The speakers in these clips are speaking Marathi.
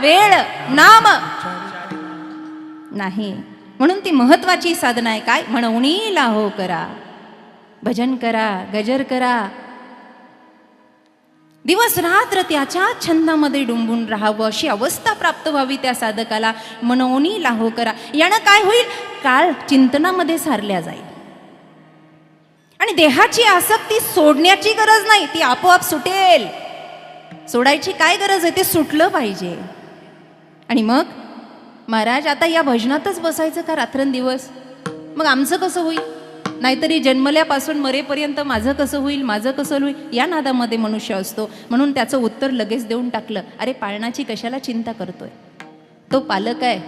वेळ नाम नाही. म्हणून ती महत्वाची साधना आहे. काय म्हणूनी लाहो करा, भजन करा, गजर करा, दिवस रात्र त्याच्या छंदामध्ये डुंबून राहावं, अशी अवस्था प्राप्त व्हावी त्या साधकाला. मनोनी लाहो करा. यानं काय होईल, काळ चिंतनामध्ये सारल्या जाईल आणि देहाची आसक्ती सोडण्याची गरज नाही, ती आपोआप सुटेल. सोडायची काय गरज आहे, ते सुटलं पाहिजे. आणि मग महाराज आता या भजनातच बसायचं का रात्रंदिवस? मग आमचं कसं होईल? नाहीतरी जन्मल्यापासून मरेपर्यंत माझं कसं होईल, माझं कसं होईल, या नादामध्ये मनुष्य असतो. म्हणून त्याचं उत्तर लगेच देऊन टाकलं, अरे पाळणाची कशाला चिंता करतोय, तो पालक आहे.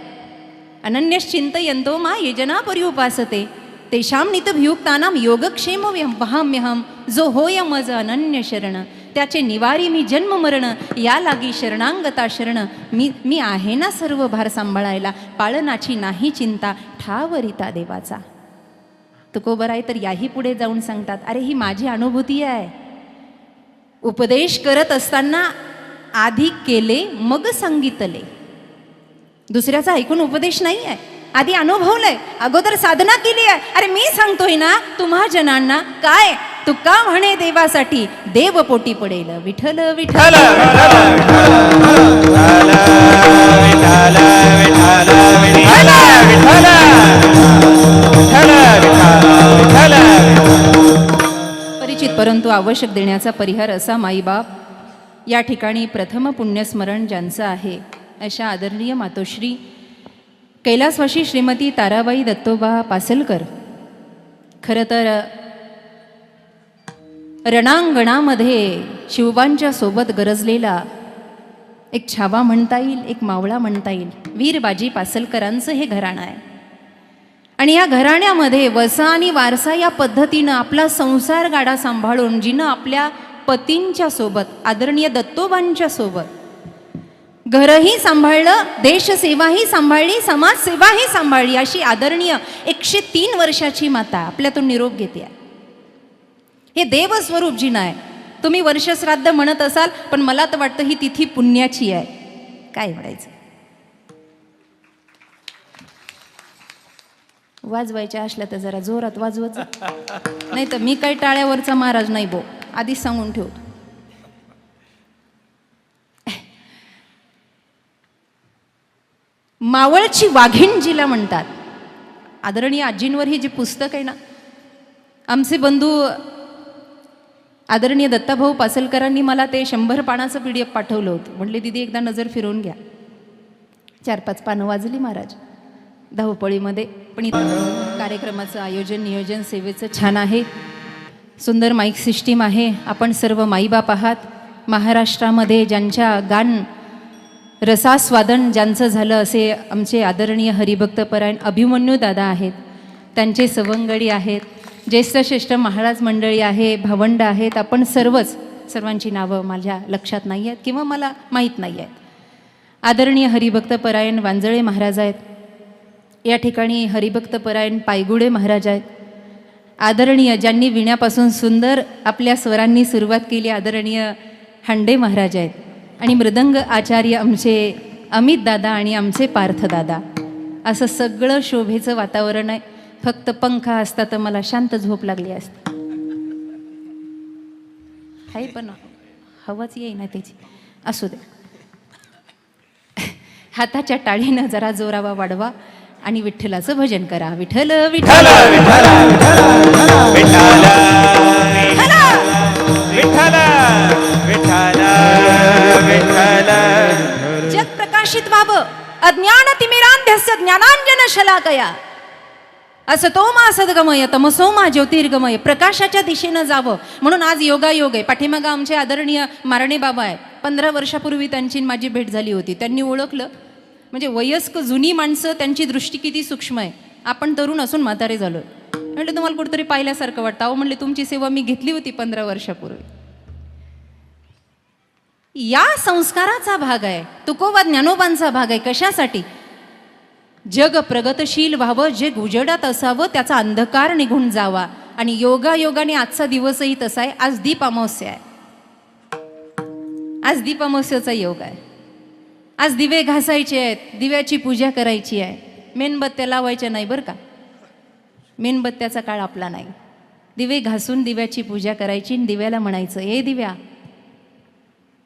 अनन्यश्चिंतयन्तो मा ये जना पर्युपासते तेषां नितभियुक्तानां योगक्षेम वहाम्यहम. जो होय मज अनन्य शरण, त्याचे निवारी मी जन्म मरण. या लागी शरणांगता शरण, मी आहे ना सर्व भार सांभाळायला. पाळनाची नाही चिंता, ठावरिता देवाचा. तुकोबराय तर याही पुढे जाऊन सांगतात, अरे ही माझी अनुभूती आहे. उपदेश करत असताना आधी केले मग सांगितले. दुसऱ्याचा ऐकून उपदेश नाही आहे, आधी अनुभवलंय, अगोदर साधना केली आहे. अरे मी सांगतोय ना तुम्हा जनांना, काय तुका म्हणे देवासाठी देवपोटी पडेल. विठ्ठल विठ्ठल परिचित परंतु आवश्यक देण्याचा परिहार असा माईबाप या ठिकाणी प्रथम पुण्यस्मरण ज्यांचं आहे, अशा आदरणीय मातोश्री कैलासवासी श्रीमती ताराबाई दत्तोबा पासलकर. खरं तर रणांगणामध्ये शिवबांच्या सोबत गरजलेला एक छावा म्हणता येईल, एक मावळा म्हणता येईल. वीर बाजी पासलकरांचं हे घराणं आहे. आणि या घराण्यामध्ये वसा आणि वारसा या पद्धतीनं आपला संसार गाडा सांभाळून जिनं आपल्या पतींच्या सोबत, आदरणीय दत्तोबांच्या सोबत घरही सांभाळलं, देशसेवाही सांभाळली, समाजसेवाही सांभाळली, अशी आदरणीय 103 वर्षाची माता आपल्यातून निरोप घेते. हे देवस्वरूप जिनं आहे. तुम्ही वर्षश्राद्ध म्हणत असाल, पण मला तर वाटतं ही तिथी पुण्याची आहे. काय म्हणायचं, वाजवायच्या असल्या तर जरा जोरात वाजवच, नाही तर मी काही टाळ्यावरचा महाराज नाही बो, आधीच सांगून ठेवतो. मावळची वाघीण जिला म्हणतात. आदरणीय आजींवर ही जी पुस्तक आहे ना, आमचे बंधू आदरणीय दत्ताभाऊ पासलकरांनी मला ते 100 पानाचं PDF पाठवलं होतं. म्हटले दीदी एकदा नजर फिरवून घ्या. 4-5 पानं वाजली महाराज धावपळीमध्ये. पण इथं कार्यक्रमाचं आयोजन नियोजन सेवेचं छान आहे. सुंदर माईक सिस्टीम आहे. आपण सर्व माईबाप आहात. महाराष्ट्रामध्ये ज्यांच्या गान रसास्वादन ज्यांचं झालं असे आमचे आदरणीय हरिभक्तपरायण अभिमन्यू दादा आहेत. त्यांचे सवंगडी आहेत, ज्येष्ठ महाराज मंडळी आहे, भावंड आहेत. आपण सर्वांची नावं माझ्या लक्षात नाही आहेत किंवा मला माहीत नाही आहेत. आदरणीय हरिभक्तपरायण वांजळे महाराज आहेत. या ठिकाणी हरिभक्तपरायण पायगुडे महाराज आहेत. आदरणीय ज्यांनी विण्यापासून सुंदर आपल्या स्वरांनी सुरुवात केली, आदरणीय हांडे महाराज आहेत. आणि मृदंग आचार्य आमचे अमित दादा आणि आमचे पार्थ दादा. असं सगळं शोभेचं वातावरण आहे. फक्त पंखा असता तर मला शांत झोप लागली असती. हाय पण हवाच येईना त्याची. असू दे, हाताच्या टाळीनं जरा जोरावा वाढवा आणि विठ्ठलाचं भजन करा. विठ्ठल विठ्ठल जग प्रकाशित व्हावं, अज्ञान तिमिरांध्यस्य ज्ञानांजन शलाकया. असतो मा सद्गमय तमसो मा ज्योतिर्गमय. प्रकाशाच्या दिशेनं जावं म्हणून आज योगायोग आहे. पाठीमागं आमचे आदरणीय मारणे बाबा आहेत. 15 वर्षापूर्वी त्यांची माझी भेट झाली होती. त्यांनी ओळखलं, म्हणजे वयस्क जुनी माणसं त्यांची दृष्टी किती सूक्ष्म आहे. आपण तरुण असून म्हातारे झालो. म्हटलं तुम्हाला कुठेतरी पाहिल्यासारखं वाटतं. अहो म्हणले तुमची सेवा मी घेतली होती 15 वर्षापूर्वी. या संस्काराचा भाग आहे, तुकोबा ज्ञानोबांचा भाग आहे. कशासाठी? जग प्रगतशील व्हावं, जग उजेडात असावं, त्याचा अंधकार निघून जावा. आणि योगायोगाने आजचा दिवसही तसा आहे. आज दीप अमावस्या आहे. आज दीप अमावस्याचा योग आहे. आज दिवे घासायचे आहेत, दिव्याची पूजा करायची आहे, मेणबत्त्या लावायच्या नाही बरं का. मेणबत्त्याचा काळ आपला नाही. दिवे घासून दिव्याची पूजा करायची आणि दिव्याला म्हणायचं, ए दिव्या,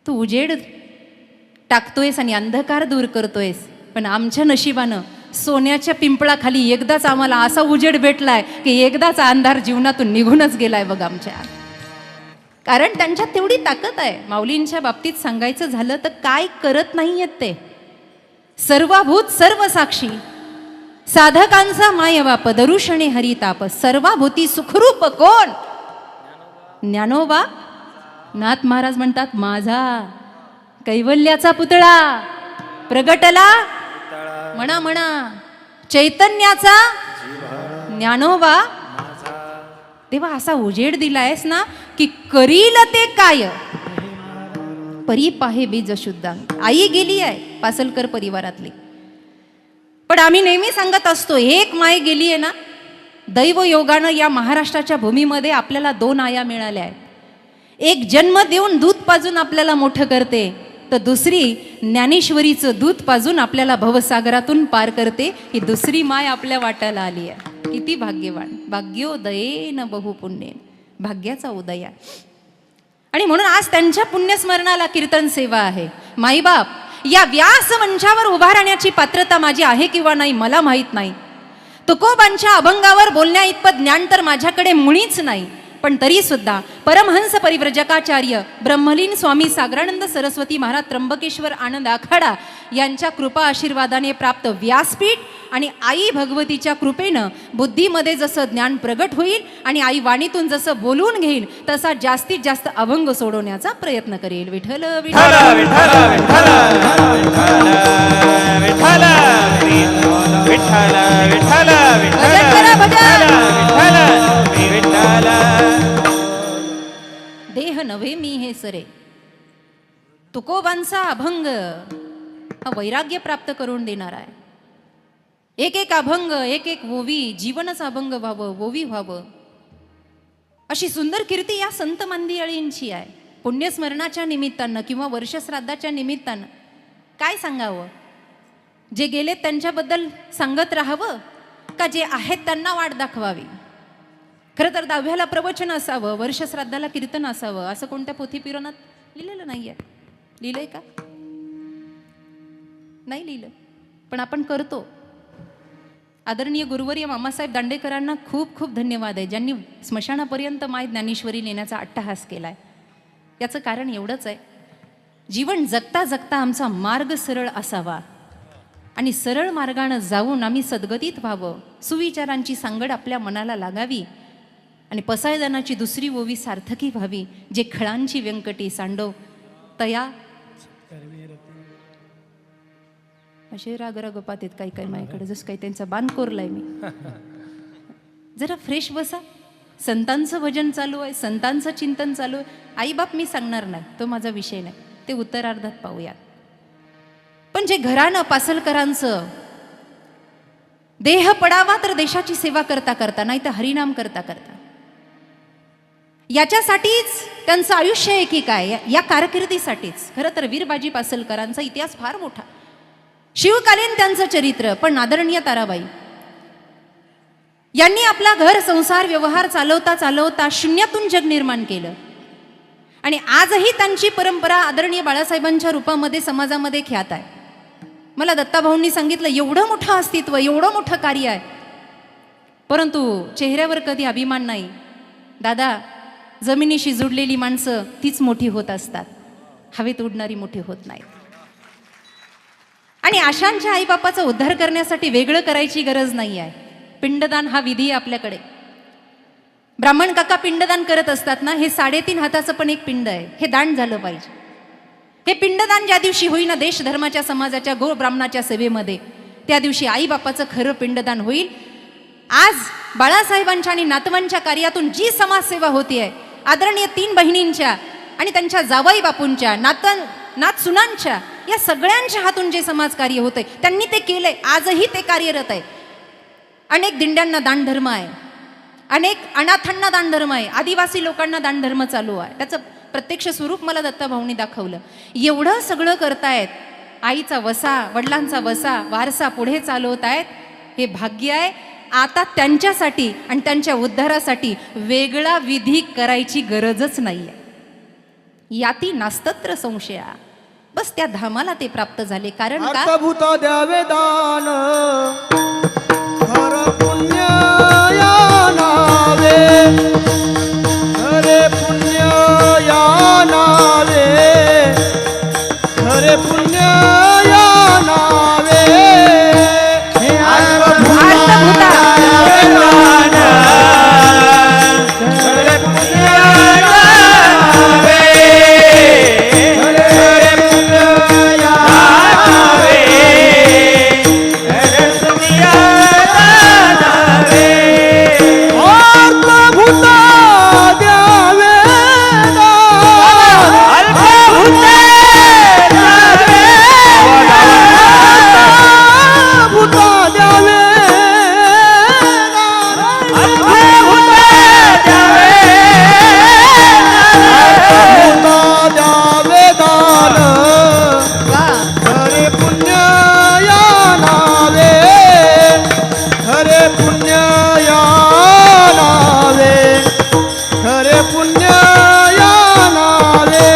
तू उजेड टाकतोयस आणि अंधकार दूर करतोयस, पण आमच्या नशिबानं सोन्याच्या पिंपळाखाली एकदाच आम्हाला असा उजेड भेटलाय की एकदाचा अंधार जीवनातून निघूनच गेलाय बघ आमच्या. कारण त्यांच्यात तेवढी ताकद आहे. माऊलींच्या बाबतीत सांगायचं झालं तर काय करत नाहीयेत ते. सर्वभूत सर्व साक्षी, साधकांचा मायबाप, दरुषणे हरिताप, सर्वाभूती सुखरूप कोण? ज्ञानोबा. नाथ महाराज म्हणतात, माझा कैवल्याचा पुतळा प्रगटला, म्हणा म्हणा, चैतन्याचा ज्ञानोबा. तेव्हा असा उजेड दिलायस ना की करील ते काय, परी पाहे बीज शुद्धांग. आई गेली आहे पासलकर परिवारातली, पण आम्ही नेहमी सांगत असतो, एक माय गेली आहे ना, दैव योगानं या महाराष्ट्राच्या भूमीमध्ये आपल्याला 2 आया मिळाल्या आहेत. एक जन्म देऊन दूध पाजून आपल्याला मोठं करते, तर दुसरी ज्ञानेश्वरीचं दूध पाजून आपल्याला भवसागरातून पार करते. ही दुसरी माय आपल्या वाट्याला आली आहे. किती भाग्यवान. भाग्योदयेन बहुपुण्येन, भाग्याचा उदय. आणि म्हणून आज त्यांच्या पुण्यस्मरणाला कीर्तन सेवा आहे. माईबाप, या व्यास मंचावर उभा राहण्याची पात्रता माझी आहे किंवा नाही मला माहीत नाही. तुकोबांच्या अभंगावर बोलण्या इतपत ज्ञान तर माझ्याकडे मुळीच नाही. पण तरी सुद्धा परमहंस परिव्रजकाचार्य ब्रह्मलीन स्वामी सागरानंद सरस्वती महाराज त्र्यंबकेश्वर आनंद आखाडा यांच्या कृपा आशीर्वादाने प्राप्त व्यासपीठ आणि आई भगवतीच्या कृपेनं बुद्धीमध्ये जसं ज्ञान प्रगट होईल आणि आई वाणीतून जसं बोलून घेईल तसा जास्तीत जास्त अभंग सोडवण्याचा प्रयत्न करेल. विठ्ठल विठ्ठल देह नव्हे मी हे सरे. तुकोबांचा अभंग हा वैराग्य प्राप्त करून देणार आहे. एक एक अभंग, एक एक ओवी, जीवनच अभंग व्हावं, ओवी व्हावं, अशी सुंदर कीर्ती या संत मंदिरांची आहे. पुण्यस्मरणाच्या निमित्तानं किंवा वर्षश्राद्धाच्या निमित्तानं काय सांगावं? जे गेलेत त्यांच्याबद्दल सांगत राहावं का जे आहेत त्यांना वाट दाखवावी? खरं तर 10व्याला प्रवचन असावं, वर्षश्राद्धाला कीर्तन असावं, असं कोणत्या पोथीपुराणात लिहिलेलं नाहीये. लिहिलंय का? नाही लिहिलं, पण आपण करतो. आदरणीय गुरुवर्य मामासाहेब दांडेकरांना खूप खूप धन्यवाद आहे, ज्यांनी स्मशानापर्यंत माय ज्ञानेश्वरी नेण्याचा अट्टहास केलाय. याचं कारण एवढंच आहे, जीवन जगता जगता आमचा मार्ग सरळ असावा आणि सरळ मार्गानं जाऊन आम्ही सद्गतीत व्हावं. सुविचारांची सांगड आपल्या मनाला लागावी आणि पसायदानाची दुसरी ओवी सार्थकी व्हावी. जे खळांची व्यंकटी सांडव तया असे रागरागपात आहेत काही काही माझ्याकडे, जसं काही त्यांचा बांध कोरलाय मी. जरा फ्रेश बसा. संतांचं भजन चालू आहे, संतांचं चिंतन चालू आहे. आईबाप मी सांगणार नाही, तो माझा विषय नाही, ते उत्तरार्धात पाहूयात. पण जे घरानं पासलकरांचं देह पडावा तर देशाची सेवा करता करता, नाही तर हरिनाम करता करता, याच्यासाठीच त्यांचं आयुष्य आहे की काय, या कारकिर्दीसाठीच. खरं तर वीरबाजी पासलकरांचा इतिहास फार मोठा, शिवकालीन त्यांचं चरित्र. पण आदरणीय ताराबाई यांनी आपला घर संसार व्यवहार चालवता चालवता शून्यातून जग निर्माण केलं आणि आजही त्यांची परंपरा आदरणीय बाळासाहेबांच्या रूपामध्ये समाजामध्ये ख्यात आहे. मला दत्ताभाऊंनी सांगितलं, एवढं मोठं अस्तित्व, एवढं मोठं कार्य आहे, परंतु चेहऱ्यावर कधी अभिमान नाही. दादा, जमिनीशी जुडलेली माणसं तीच मोठी होत असतात, हवेत उडणारी मोठी होत नाहीत. आणि अशांच्या आईबापाचा उद्धार करण्यासाठी वेगळं करायची गरज नाही आहे. पिंडदान हा विधी आहे आपल्याकडे. ब्राह्मण काका पिंडदान करत असतात ना, हे 3.5 हाताचं पण एक पिंड आहे, हे दान झालं पाहिजे. हे पिंडदान ज्या दिवशी होईना देश धर्माच्या समाजाच्या गो ब्राह्मणाच्या सेवेमध्ये, त्या दिवशी आईबापाचं खरं पिंडदान होईल. आज बाळासाहेबांच्या आणि नातवांच्या कार्यातून जी समाजसेवा होतीये, आदरणीय 3 बहिणींच्या आणि त्यांच्या जावाई बापूंच्या, नात सुनांच्या, या सगळ्यांच्या हातून जे समाजकार्य होतंय त्यांनी ते केलंय, आजही ते कार्यरत आहे. अनेक दिंड्यांना दानधर्म आहे, अनेक अनाथांना दानधर्म आहे, आदिवासी लोकांना दानधर्म चालू आहे. त्याचं प्रत्यक्ष स्वरूप मला दत्ताभाऊंनी दाखवलं. एवढं सगळं करतायत आईचा वसा, वडिलांचा वसा, वारसा पुढे चालवत आहेत, हे भाग्य आहे. आता त्यांच्यासाठी आणि त्यांच्या उद्धारासाठी वेगळा विधी करायची गरजच नाही आहे. याती नास्तत्र संशया. बस त्या धामाला ते प्राप्त झाले. कारण का? अर्थभूता द्यावे दान खर पुण्य या नावे, खरे पुण्य या नावे, खरे पुण्य या नावे. हे अर्थभूता खरे पुण्य या नावे, खरे पुण्य या नावे, खरे पुण्य या नावे. अर्थभूता द्यावे दान, अर्थभूता द्यावे दान, वा. खरे पुण्य या नावे, खरे पुण्य या नावे, खरे पुण्य या नावे.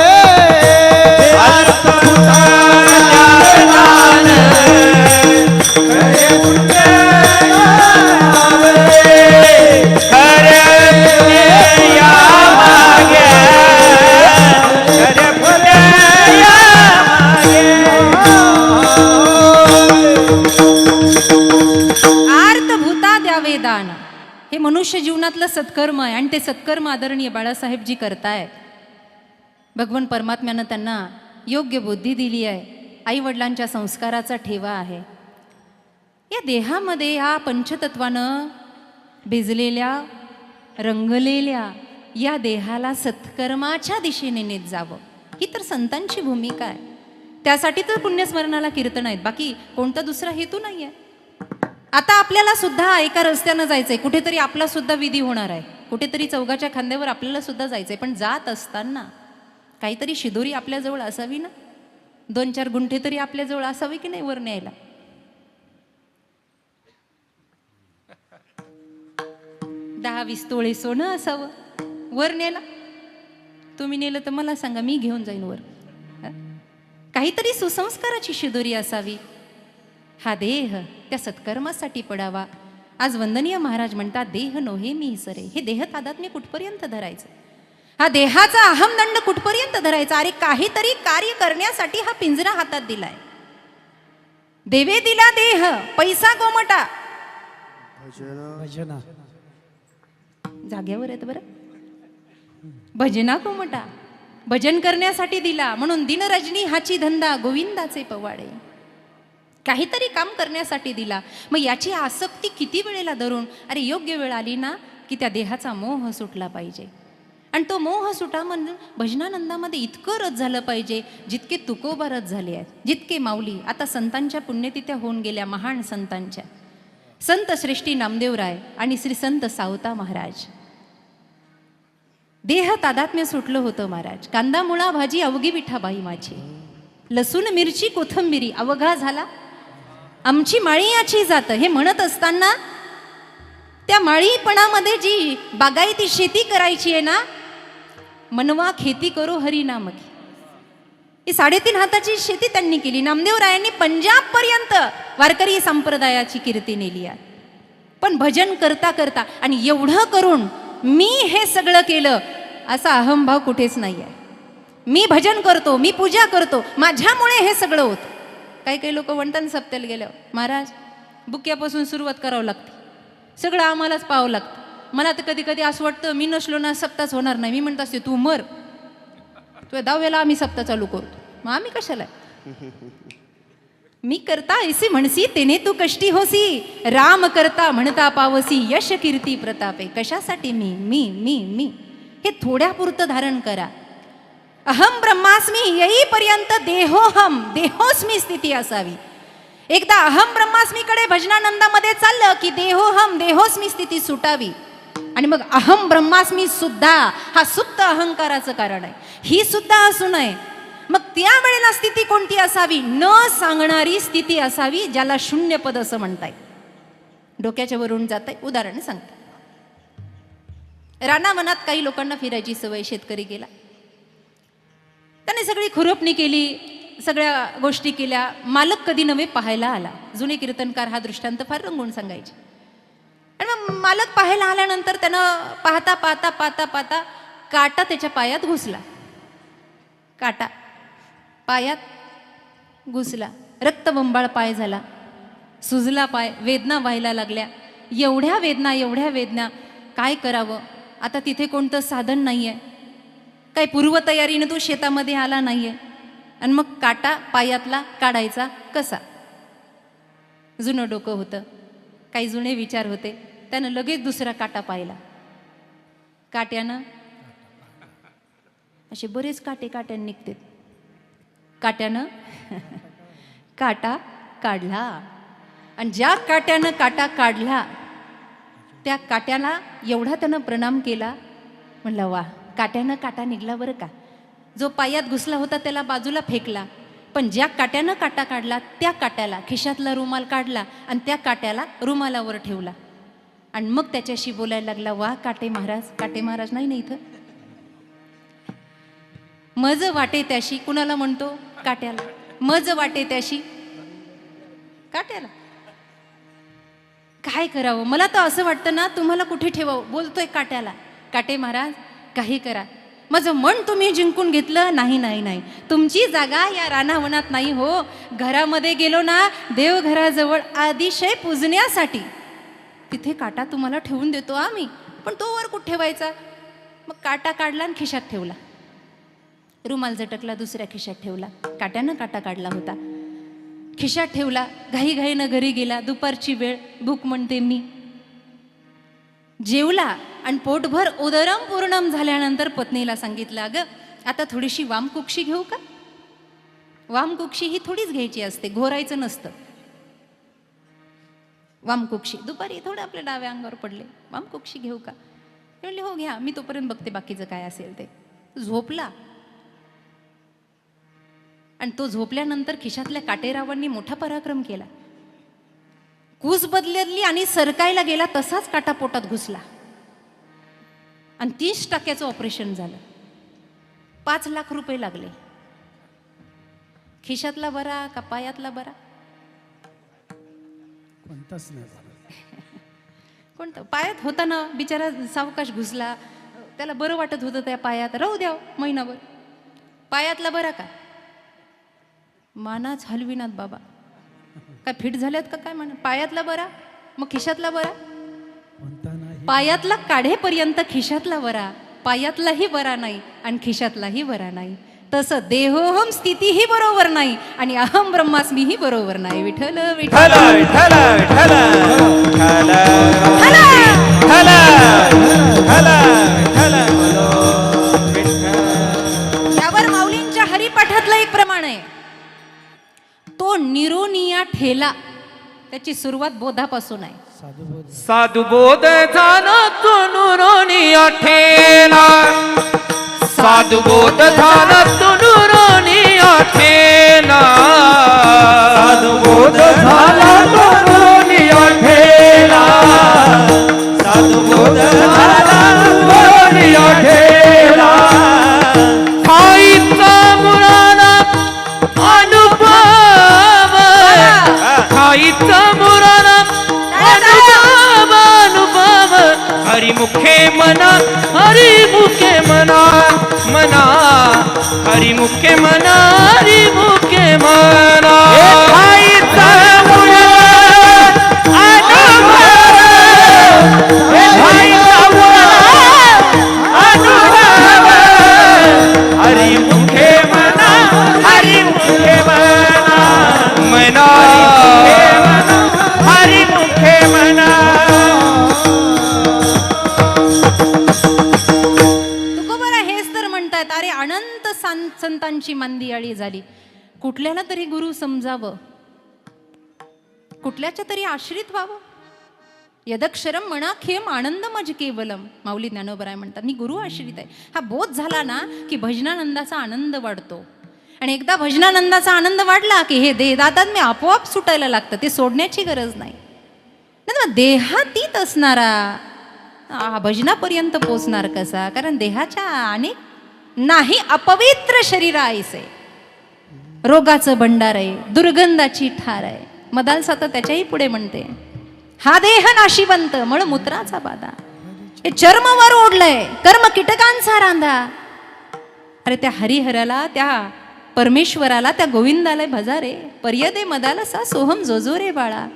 अर्थभूता द्यावे दान, खरे पुण्य या नावे, खरे पुण्य या मागे, खरे पुण्य या अर्थभूता द्यावे दान. हे मनुष्य जीवनातलं सत्कर्म आहे आणि ते सत्कर्म आदरणीय बाळासाहेबजी करतायत. भगवान परमात्म्यानं त्यांना योग्य बुद्धी दिली आहे. आई वडिलांच्या संस्काराचा ठेवा आहे. या देहामध्ये या पंचतत्वानं भिजलेल्या, रंगलेल्या या देहाला सत्कर्माच्या दिशेने नेत जावं, ही तर संतांची भूमिका आहे. त्यासाठी तर पुण्यस्मरणाला कीर्तन आहेत, बाकी कोणता दुसरा हेतू नाही आहे. आता आपल्याला सुद्धा एका रस्त्यानं जायचंय, कुठेतरी आपला सुद्धा विधी होणार आहे, कुठेतरी चौघाच्या खांद्यावर आपल्याला सुद्धा जायचंय. पण जात असताना काहीतरी शिदोरी आपल्याजवळ असावी ना, 2-4 गुंठे तरी आपल्याजवळ असावी की नाही वर न्यायला. 10-20 तोळे सोनं असावं वर न्यायला. तुम्ही नेलं तर मला सांगा, मी घेऊन जाईन वर. काहीतरी सुसंस्काराची शिदोरी असावी. हा देह त्या सत्कर्मासाठी पडावा. आज वंदनीय महाराज म्हणतात, देह नोहे मी सरे. हे देह तादात्म्य कुठपर्यंत धरायचं? हा देहाचा अहमदंड कुठपर्यंत धरायचा? अरे काहीतरी कार्य करण्यासाठी हा पिंजरा हातात दिलाय. देवे दिला देह, पैसा गोमटा. भजना जाग्यावर आहेत बरं. भजना कोमटा, भजन करण्यासाठी दिला. म्हणून दिनरजनी हाची धंदा, गोविंदाचे पवाडे. काहीतरी काम करण्यासाठी दिला. मग याची आसक्ती किती वेळेला धरून, अरे योग्य वेळ आली ना की त्या देहाचा मोह सुटला पाहिजे. आणि तो मोह सुटा म्हणून भजनानंदामध्ये इतकं रस झालं पाहिजे जितके तुकोबा रस झाले आहेत, जितके माऊली. आता संतांच्या पुण्यतिथ्या होऊन गेल्या, महान संतांच्या. संत श्रेष्ठी नामदेवराय आणि श्री संत सावता महाराज. देह तादात्म्य सुटलं होतं महाराज. कांदा मुळा भाजी अवघी विठाबाई माझी, लसूण मिरची कोथंबिरी अवघा झाला आमची माळीयाची जात. हे म्हणत असताना त्या माळीपणामध्ये जी बागायती शेती करायची आहे ना, मनवा खेती करो हरी नाम की, ही 3.5 हाताची शेती त्यांनी केली. नामदेवरायांनी पंजाब पर्यंत वारकरी संप्रदायाची कीर्ती नेली आहे. पण भजन करता करता आणि एवढं करून मी हे सगळं केलं असा अहंभाव कुठेच नाही आहे. मी भजन करतो, मी पूजा करतो, माझ्यामुळे हे सगळं होतं. काही लोक म्हणतात सप्त्याला गेल्यावर, महाराज बुक्यापासून सुरुवात करावं लागते, सगळं आम्हालाच पाहावं लागतं. मला तर कधी कधी असं वाटतं, मी नसलो ना सप्ताच होणार नाही. मी म्हणत असते, तू मर, तुझ्या 10व्याला आम्ही सप्ताह चालू करतो, मग आम्ही कशाला. मी करता ऐसी म्हणसी तेने तू कष्टी होसी, राम करता म्हणता पावसी यश कीर्ती प्रतापे. कशासाठी मी मी मी मी हे थोड्यापुरतं धारण करा. अहम ब्रह्मास्मी येईपर्यंत देहोहम देहोस्मी स्थिती असावी. एकदा अहम ब्रह्मास्मीकडे भजनानंदामध्ये चाललं की देहोहम देहोस्मी स्थिती सुटावी. आणि मग अहम ब्रह्मास्मी सुद्धा हा सुप्त अहंकाराचं कारण आहे. ही सुद्धा असू नये. मग त्यावेळेला स्थिती कोणती असावी? न सांगणारी स्थिती असावी, ज्याला शून्यपद असं म्हणताय. डोक्याच्या वरून जात आहे. उदाहरण सांगते. रानावनात काही लोकांना फिरायची सवय. शेतकरी गेला, त्याने सगळी खुरपणी केली, सगळ्या गोष्टी केल्या. मालक कधी नव्हे पाहायला आला. जुने कीर्तनकार हा दृष्टांत फार रंगवून सांगायचे. आणि मग मालक पाहायला आल्यानंतर त्यानं पाहता पाहता पाहता पाहता काटा त्याच्या पायात घुसला. काटा पायात घुसला, रक्तबंबाळ पाय झाला, सुजला पाय, वेदना व्हायला लागल्या. एवढ्या वेदना, काय करावं? आता तिथे कोणतं साधन नाही आहे, काही पूर्वतयारीनं तो शेतामध्ये आला नाही आहे, आणि मग काटा पायातला काढायचा कसा? जुनं डोकं होतं, काही जुने विचार होते. त्यानं लगेच दुसरा काटा पाहिला. काट्यानं असे बरेच काट्याने निघते. काट्यानं काटा काढला, आणि ज्या काट्यानं काटा काढला त्या काट्याला एवढा त्यानं प्रणाम केला. म्हणला वा, काट्यानं काटा निघला बरं का. जो पायात घुसला होता त्याला बाजूला फेकला, पण ज्या काट्यानं काटा काढला त्या काट्याला खिशातला रुमाल काढला आणि त्या काट्याला रुमालावर ठेवला. आणि मग त्याच्याशी बोलायला लागला. वा काटे महाराज नाही इथं. मज वाटे त्याशी, कुणाला म्हणतो? काट्याला. मज वाटे त्याशी काट्याला. काय करावं? मला तर असं वाटतं ना, तुम्हाला कुठे ठेवावं? बोलतोय काट्याला. काटे महाराज काही करा, माझं मन तुम्ही जिंकून घेतलं. नाही, तुमची जागा या रानावनात नाही हो. घरामध्ये गेलो ना, देवघराजवळ अतिशय पूजण्यासाठी तिथे काटा तुम्हाला ठेवून देतो आम्ही. पण तो वर कुठे ठेवायचा? मग काटा काढला आणि खिशात ठेवला. रुमाल झटकला, दुसऱ्या खिशात ठेवला. काट्यानं काटा काढला होता, खिशात ठेवला. घाईनं घरी गेला. दुपारची वेळ, भूक म्हणते मी. जेवला आणि पोटभर उदरम पूर्णम झाल्यानंतर पत्नीला सांगितलं, अगं आता थोडीशी वामकुक्षी घेऊ का? वामकुक्षी ही थोडीच घ्यायची असते, घोरायचं नसतं. वामकुक्षी दुपारी थोडं आपल्या डाव्या अंगावर पडले, वामकुक्षी घेऊ का? म्हणले हो घ्या, मी तोपर्यंत बघते बाकीचं काय असेल ते. झोपला, आणि तो झोपल्यानंतर खिशातल्या काटेरावांनी मोठा पराक्रम केला. कूस बदलली आणि सरकायला गेला, तसाच काटा पोटात घुसला आणि 30% ऑपरेशन झालं. 5 लाख रुपये लागले. खिशातला बरा का पायातला बरा? कोणताच नाही झाला. कोणतं? पायात होता ना, बिचारा सावकाश घुसला, त्याला बरं वाटत होतं त्या पायात, राहू द्या महिनाभर. पायातला बरा का? मानाच हलविनात बाबा, काय फिट झाल्यात का काय म्हणा. पायातला बरा, मग खिशातला बरा? कोणता नाही. पायातला काढेपर्यंत खिशातला बरा, पायातलाही बरा नाही आणि खिशातलाही बरा नाही. तसं देहोहम स्थितीही बरोबर नाही आणि अहम ब्रह्मास्मीही बरोबर नाही. विठ्ठल विठ्ठल विठ्ठल विठ्ठल विठ्ठल विठ्ठल विठ्ठल विठ्ठल. यावर माऊलींच्या हरिपाठातलं एक प्रमाण आहे. तो निरोनिया ठेला, त्याची सुरुवात बोधापासून आहे. साधुबोध साधुबोध झाला तो नुरोनिया ठेला. साधुबोध झाला तो नुरोनिया ठेला. साधुबोध झाला तो नुरोनिया ठेला. साधुबोध झाला नुरोनिया ठेला. खाईचा मुराना अनुभव, खाईचा मुराना अनुभव. हरिमुखे मना, हरिमुखे मना, मना हरिमुखे मना, हरिमुखे मना. खाईचा मुराना अनुभव, खाईचा मुराना अनुभव. हरिमुखे मना, हरिमुखे मना, मना हरिमुखे मना. तुकोबरा हेच तर म्हणतात, अरे अनंत संतांची मांदियाळी झाली. कुठल्याला तरी गुरु समजावं, कुठल्याच्या तरी आश्रित व्हावं. यदक्षरम मनाखेम आनंद मज केवलम. माऊली ज्ञानोबराय म्हणतात, मी गुरु आश्रित आहे. हा बोध झाला ना की भजनानंदाचा आनंद वाढतो. आणि एकदा भजनानंदाचा आनंद वाढला की हे देहात मी आपोआप सुटायला लागतं, ते सोडण्याची गरज नाही. नाही मग देहातीत असणारा भजनापर्यंत पोचणार कसा? कारण देहाच्या अनेक नाही अपवित्र शरीर ऐसे, रोगाचं भंडार आहे, दुर्गंधाची ठार आहे. मदालसा तर त्याच्याही पुढे म्हणते, हा देह नाशिवंत मळमूत्राचा बाधा, हे चर्मवर ओढलंय कर्म कीटकांचा रांधा. अरे त्या हरिहराला, त्या परमेश्वराला, त्या गोविंदाला भजा रे, पर्यदे मदाला सा सोहम जोजो रे बाळा.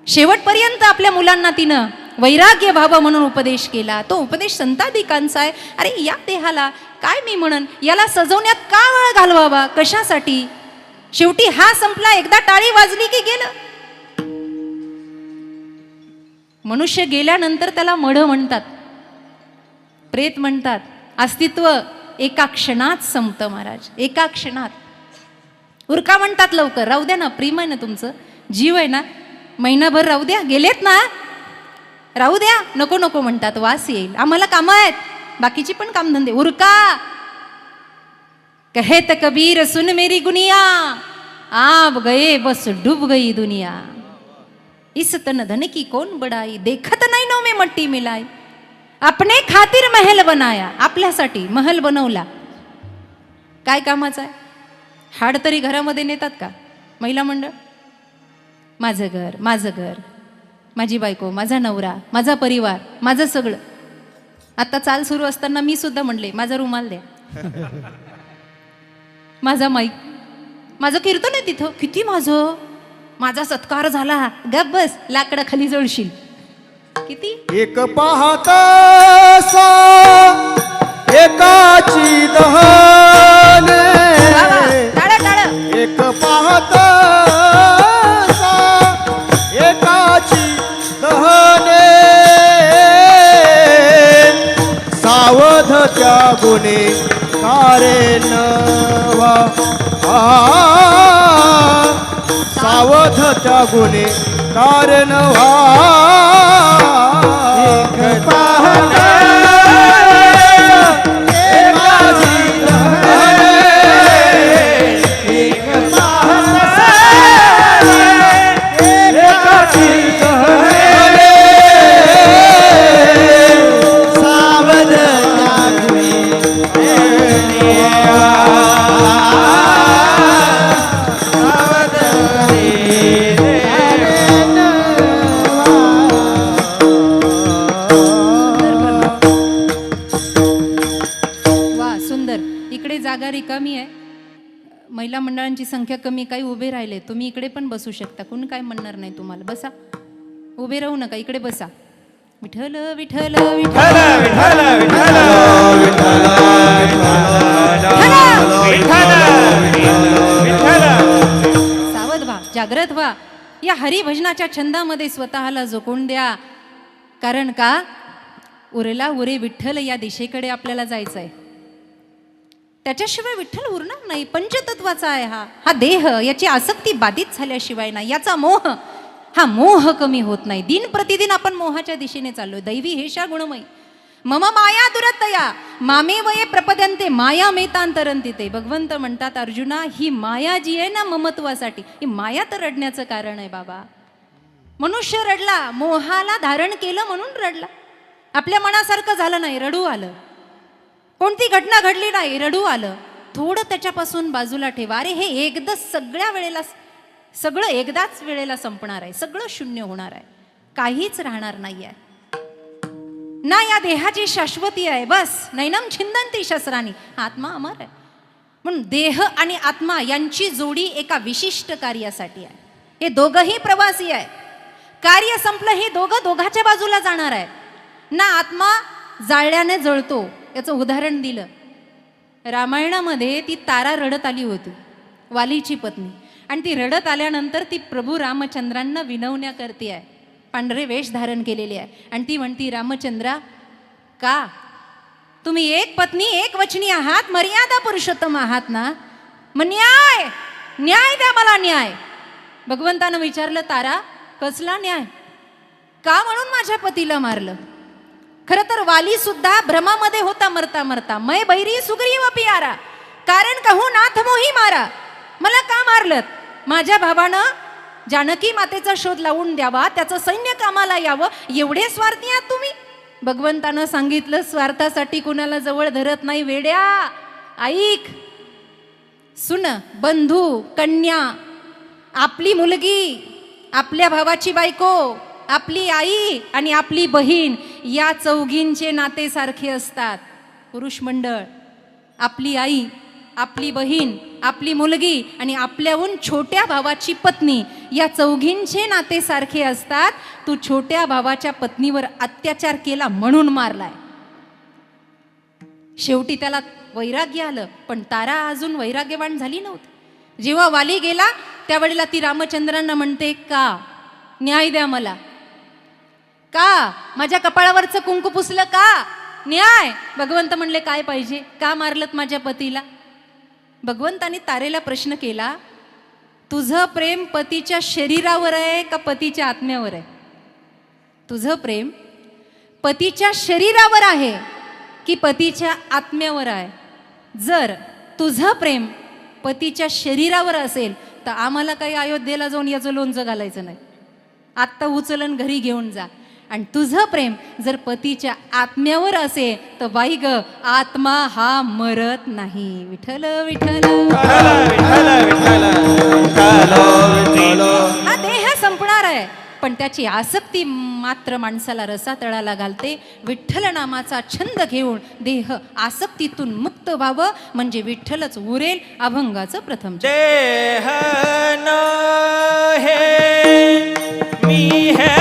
शेवटपर्यंत आपल्या मुलांना तिनं वैराग्य व्हावं म्हणून उपदेश केला. तो उपदेश संतादिकांचा आहे. अरे या देहाला काय मी म्हणन, याला सजवण्यात का वेळ घालवावा, कशासाठी? शेवटी हा संपला, एकदा टाळी वाजली की गेलं. मनुष्य गेल्यानंतर त्याला मढ म्हणतात, प्रेत म्हणतात. अस्तित्व एका क्षणात संपतं महाराज, एका क्षणात. उरका म्हणतात लवकर, राहू द्या ना, प्रेम आहे ना तुमचं, जीव आहे ना, महिनाभर राहू द्या, गेलेत ना, राहू द्या. नको नको म्हणतात, वास येईल, आम्हाला कामं आहेत, बाकीची पण कामधंदे, उरका. कहत कबीर सुन मेरी गुनिया, आप गए बस डूब गई दुनिया. इस तन धन की कौन बड़ाई, देखत नाही नो में मट्टी मिलाई. अपने खातिर महल बनाया, आपल्यासाठी महल बनवला. काय कामाचा आहे? हाड तरी घरामध्ये नेतात का महिला मंडळ? माझं घर, माझं घर, माझी बायको, माझा नवरा, माझा परिवार, माझं सगळं. आता चाल सुरू असताना मी सुद्धा म्हणले, माझा रुमाल द्या, माझा माईक, माझं कीर्तन आहे तिथं, किती माझा सत्कार झाला, गप बस, लाकडं खाली जळशील. किती एक पाहता एकाची दहन, एक पाहता एकाची दहने, सावध त्या गुणे कारे नवा, सावध त्या गुणे कारण व्हा. एक पाहता एकाची दहने, एक पाहता एकाची दहने, सावध त्या गुणे जागा रिकामी आहे, महिला मंडळांची संख्या कमी, काही उभे राहिले, तुम्ही इकडे पण बसू शकता, कोण काय म्हणणार नाही तुम्हाला. बसा, उभे राहू नका, इकडे बसा. विठ्ठल विठ्ठल विठ्ठल सावध व्हा, जागृत व्हा. या हरिभजनाच्या छंदामध्ये स्वतःला झोकून द्या. कारण का, उरला उरे विठ्ठल या दिशेकडे आपल्याला जायचं आहे. त्याच्याशिवाय विठ्ठल उरणार नाही. पंचतत्वाचा आहे हा देह, याची आसक्ती बाधित झाल्याशिवाय नाही, याचा मोह, हा मोह कमी होत नाही. दिन प्रतिदिन आपण मोहाच्या दिशेने चाललोय. दैवी हेशा गुणमयी मम माया दुरतया मामे वये प्रपद्यंते माया मेतांतरंती. ते भगवंत म्हणतात, अर्जुना, ही माया जी आहे ना ममत्वासाठी, ही माया तर रडण्याचं कारण आहे बाबा. मनुष्य रडला, मोहाला धारण केलं म्हणून रडला. आपल्या मनासारखं झालं नाही, रडू आलं. कोणती घटना घडली नाही, रडू आलं. थोडं त्याच्यापासून बाजूला ठेवा. अरे हे एकदा सगळ्या वेळेला, सगळं एकदाच वेळेला संपणार आहे, सगळं शून्य होणार आहे, काहीच राहणार नाही आहे ना. या देहाची शाश्वती आहे, बस. नैनम छिंदंती शस्त्रानी, आत्मा अमर आहे. म्हणून देह आणि आत्मा यांची जोडी एका विशिष्ट कार्यासाठी आहे. हे दोघंही प्रवासी आहे. कार्य संपलं, हे दोघं दोघाच्या बाजूला जाणार आहे ना. आत्मा जाळल्याने जळतो, याचं उदाहरण दिलं. रामायणामध्ये ती तारा रडत आली होती, वालीची पत्नी, आणि ती रडत आल्यानंतर ती प्रभू रामचंद्रांना विनवण्या करते आहे. पांढरे वेश धारण केलेले आहे, आणि ती म्हणती, रामचंद्रा, का तुम्ही एक पत्नी एक वचनी आहात, मर्यादा पुरुषोत्तम आहात ना, मग न्याय न्याय द्या मला, न्याय. भगवंतानं विचारलं, तारा, कसला न्याय? का म्हणून माझ्या पतीला मारलं? खरं तर वाली सुद्धा भ्रमामध्ये होता मरता मरता. मै बैरी सुग्रीव पियारा, कारण कहू नाथ मोही मारा. मला का मारलं? माझ्या भावानं जानकी मातेचा शोध लावून द्यावा, त्याचं सैन्य कामाला यावं, एवढे स्वार्थी आहात तुम्ही. भगवंतानं सांगितलं स्वार्थासाठी कुणाला जवळ धरत नाही वेड्या. ऐक, सुन, बंधू, कन्या, आपली मुलगी, आपल्या भावाची बायको, आपली आई आणि आपली बहीण या चौघींचे नाते सारखे असतात. पुरुष मंडळ, आपली आई, आपली बहीण, आपली मुलगी आणि आपल्याहून छोट्या भावाची पत्नी या चौघींचे नाते सारखे असतात. तू छोट्या भावाच्या पत्नीवर अत्याचार केला म्हणून मारलाय. शेवटी त्याला वैराग्य आलं, पण तारा अजून वैराग्यवान झाली नव्हती. जेव्हा वाली गेला त्यावेळेला ती रामचंद्रांना म्हणते, का न्याय द्या मला, का माझ्या कपाळावरचं कुंकू पुसलं, का न्याय. भगवंत म्हणले, काय पाहिजे, का मारलत माझ्या पतीला. भगवंताने तारेला प्रश्न केला, तुझं प्रेम पतीच्या शरीरावर आहे का पतीच्या आत्म्यावर आहे? तुझं प्रेम पतीच्या शरीरावर आहे की पतीच्या आत्म्यावर आहे? जर तुझं प्रेम पतीच्या शरीरावर असेल तर आम्हाला काही अयोध्येला जाऊन याचं लोणचं घालायचं नाही, आत्ता उचलन घरी घेऊन जा. आणि तुझं प्रेम जर पतीच्या आत्म्यावर असेल तर बाई ग, आत्मा हा मरत नाही. विठ्ठल विठ्ठल हा देह संपणार आहे, पण त्याची आसक्ती मात्र माणसाला रसातळाला घालते. विठ्ठल नामाचा छंद घेऊन देह आसक्तीतून मुक्त व्हावं, म्हणजे विठ्ठलच उरेल अभंगाचं प्रथम. देह न है मी है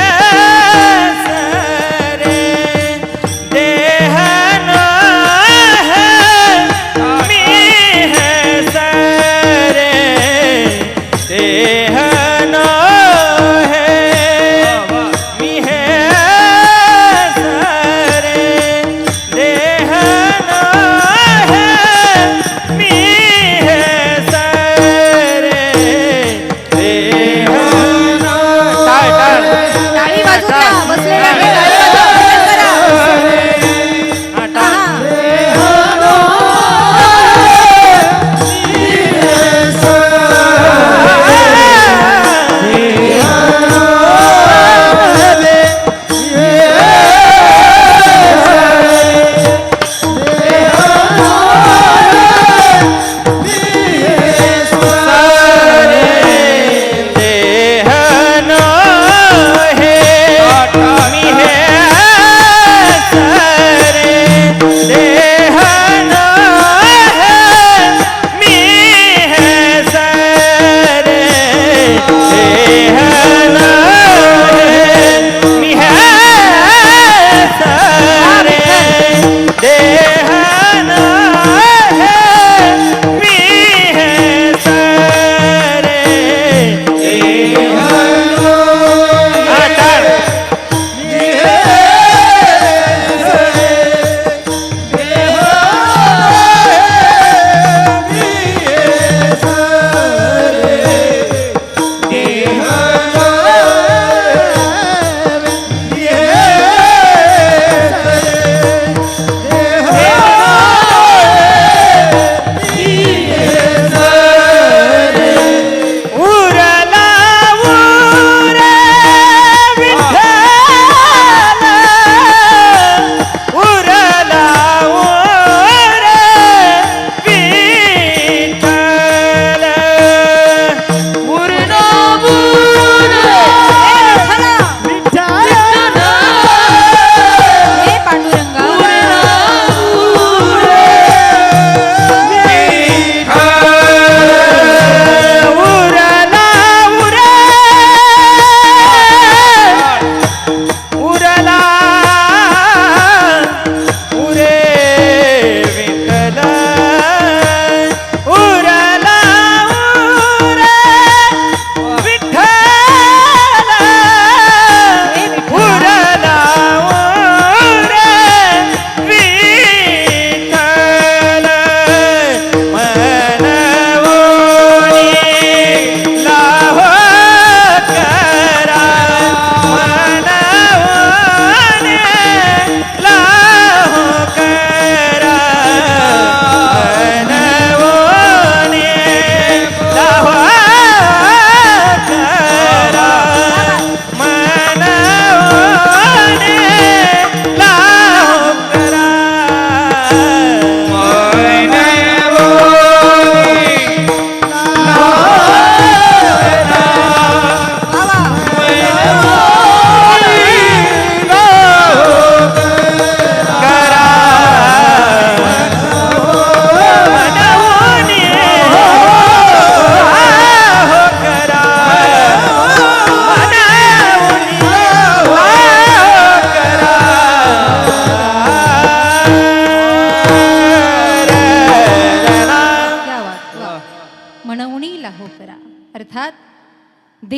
Ooh.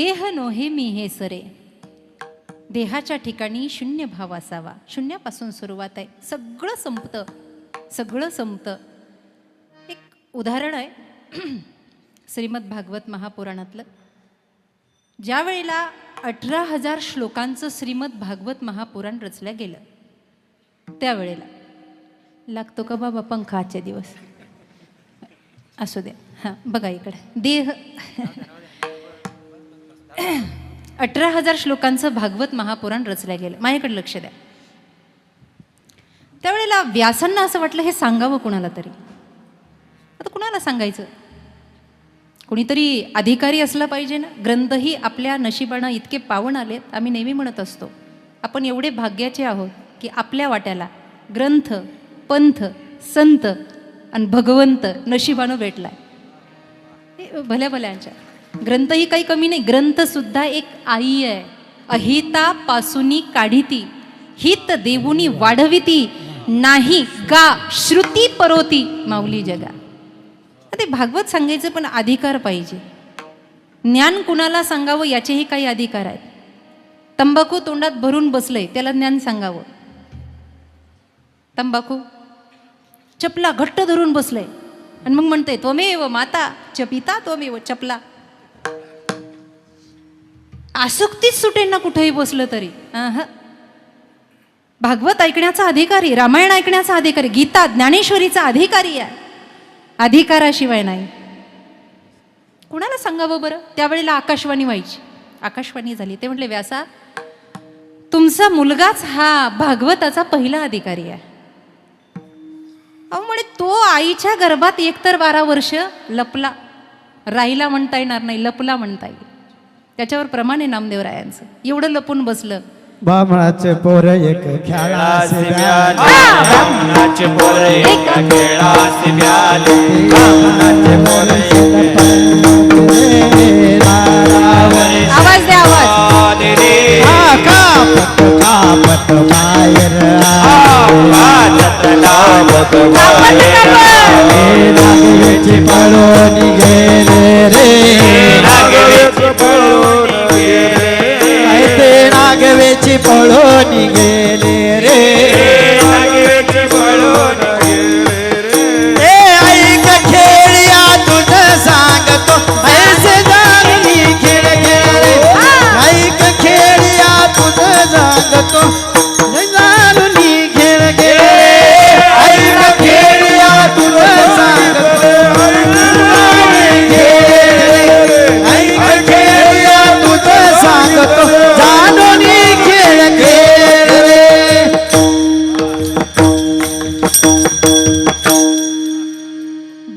देह नोहे मी हे सरे. देहाच्या ठिकाणी शून्य भाव असावा. शून्यापासून सुरुवात आहे. सगळं संपतं, सगळं संपतं. एक उदाहरण आहे श्रीमद भागवत महापुराणातलं. ज्या वेळेला 18,000 श्लोकांचं श्रीमद भागवत महापुराण रचलं गेलं, त्यावेळेला लागतो का बाबा पंखा आजचे दिवस? असू द्या. हां, बघा इकडे. देह 18,000 श्लोकांचं भागवत महापुराण रचलं गेलं. माझ्याकडे लक्ष द्या. त्यावेळेला व्यासांना असं वाटलं हे सांगावं कुणाला तरी. आता कुणाला सांगायचं? कोणीतरी अधिकारी असला पाहिजे ना. ग्रंथही आपल्या नशिबानं इतके पावन आलेत. आम्ही नेहमी म्हणत असतो आपण एवढे भाग्याचे आहोत की आपल्या वाट्याला ग्रंथ, पंथ, संत आणि भगवंत नशिबानं भेटलाय. भल्या भल्यांच्या ग्रंथ ही काही कमी नाही. ग्रंथसुद्धा एक आई आहे. अहिता पासुनी काढिती, हित देवुनी वाढविती, नाही गा श्रुती परोती माऊली जगा. ते भागवत सांगायचं पण अधिकार पाहिजे. ज्ञान कुणाला सांगावं याचेही काही अधिकार आहेत. तंबाखू तोंडात भरून बसलंय, त्याला ज्ञान सांगावं. तंबाखू चपला घट्ट धरून बसलंय आणि मग म्हणते त्वमेव माता च पिता त्वमेव चपला. आसक्तीच सुटेल ना कुठेही बसलं तरी. भागवत ऐकण्याचा अधिकारी, रामायण ऐकण्याचा अधिकारी, गीता ज्ञानेश्वरीचा अधिकारी आहे. अधिकाराशिवाय नाही. कुणाला सांगावं बरं? त्यावेळेला आकाशवाणी व्हायची. आकाशवाणी झाली. ते म्हटले व्यासा तुमचा मुलगाच हा भागवताचा पहिला अधिकारी आहे. अहो म्हणे तो आईच्या गर्भात एकतर 12 वर्ष लपला. राहिला म्हणता येणार नाही, लपला म्हणता येईल. त्याच्यावर प्रमाण आहे नामदेवरायांचं. एवढं लपून बसलं. बामणाचे पोर एक खेळासे ब्याले, बामणाचे पोर एक खेळासी ब्याले, बामणाचे पोर एक रारावरे आवाज दे, आवाज रे. कापत कापत बाहेर कापत कापत बाहेर नागवेची पळून गेले रे. नागवेची पळून गेले, ते नागवेची पळून गेले रे. नागवेची पळून गेले रे. ऐक खेळिया तुझं सांगतो ऐसे जाणली खेळ खेळ रे. ऐक खेळिया तुझं सांगतो जाणली खेळ खेळ रे. ऐक खेळिया तुझं सांगतो ऐक खेळिया तुझं सांगतो जाणली खेळ खेळ रे.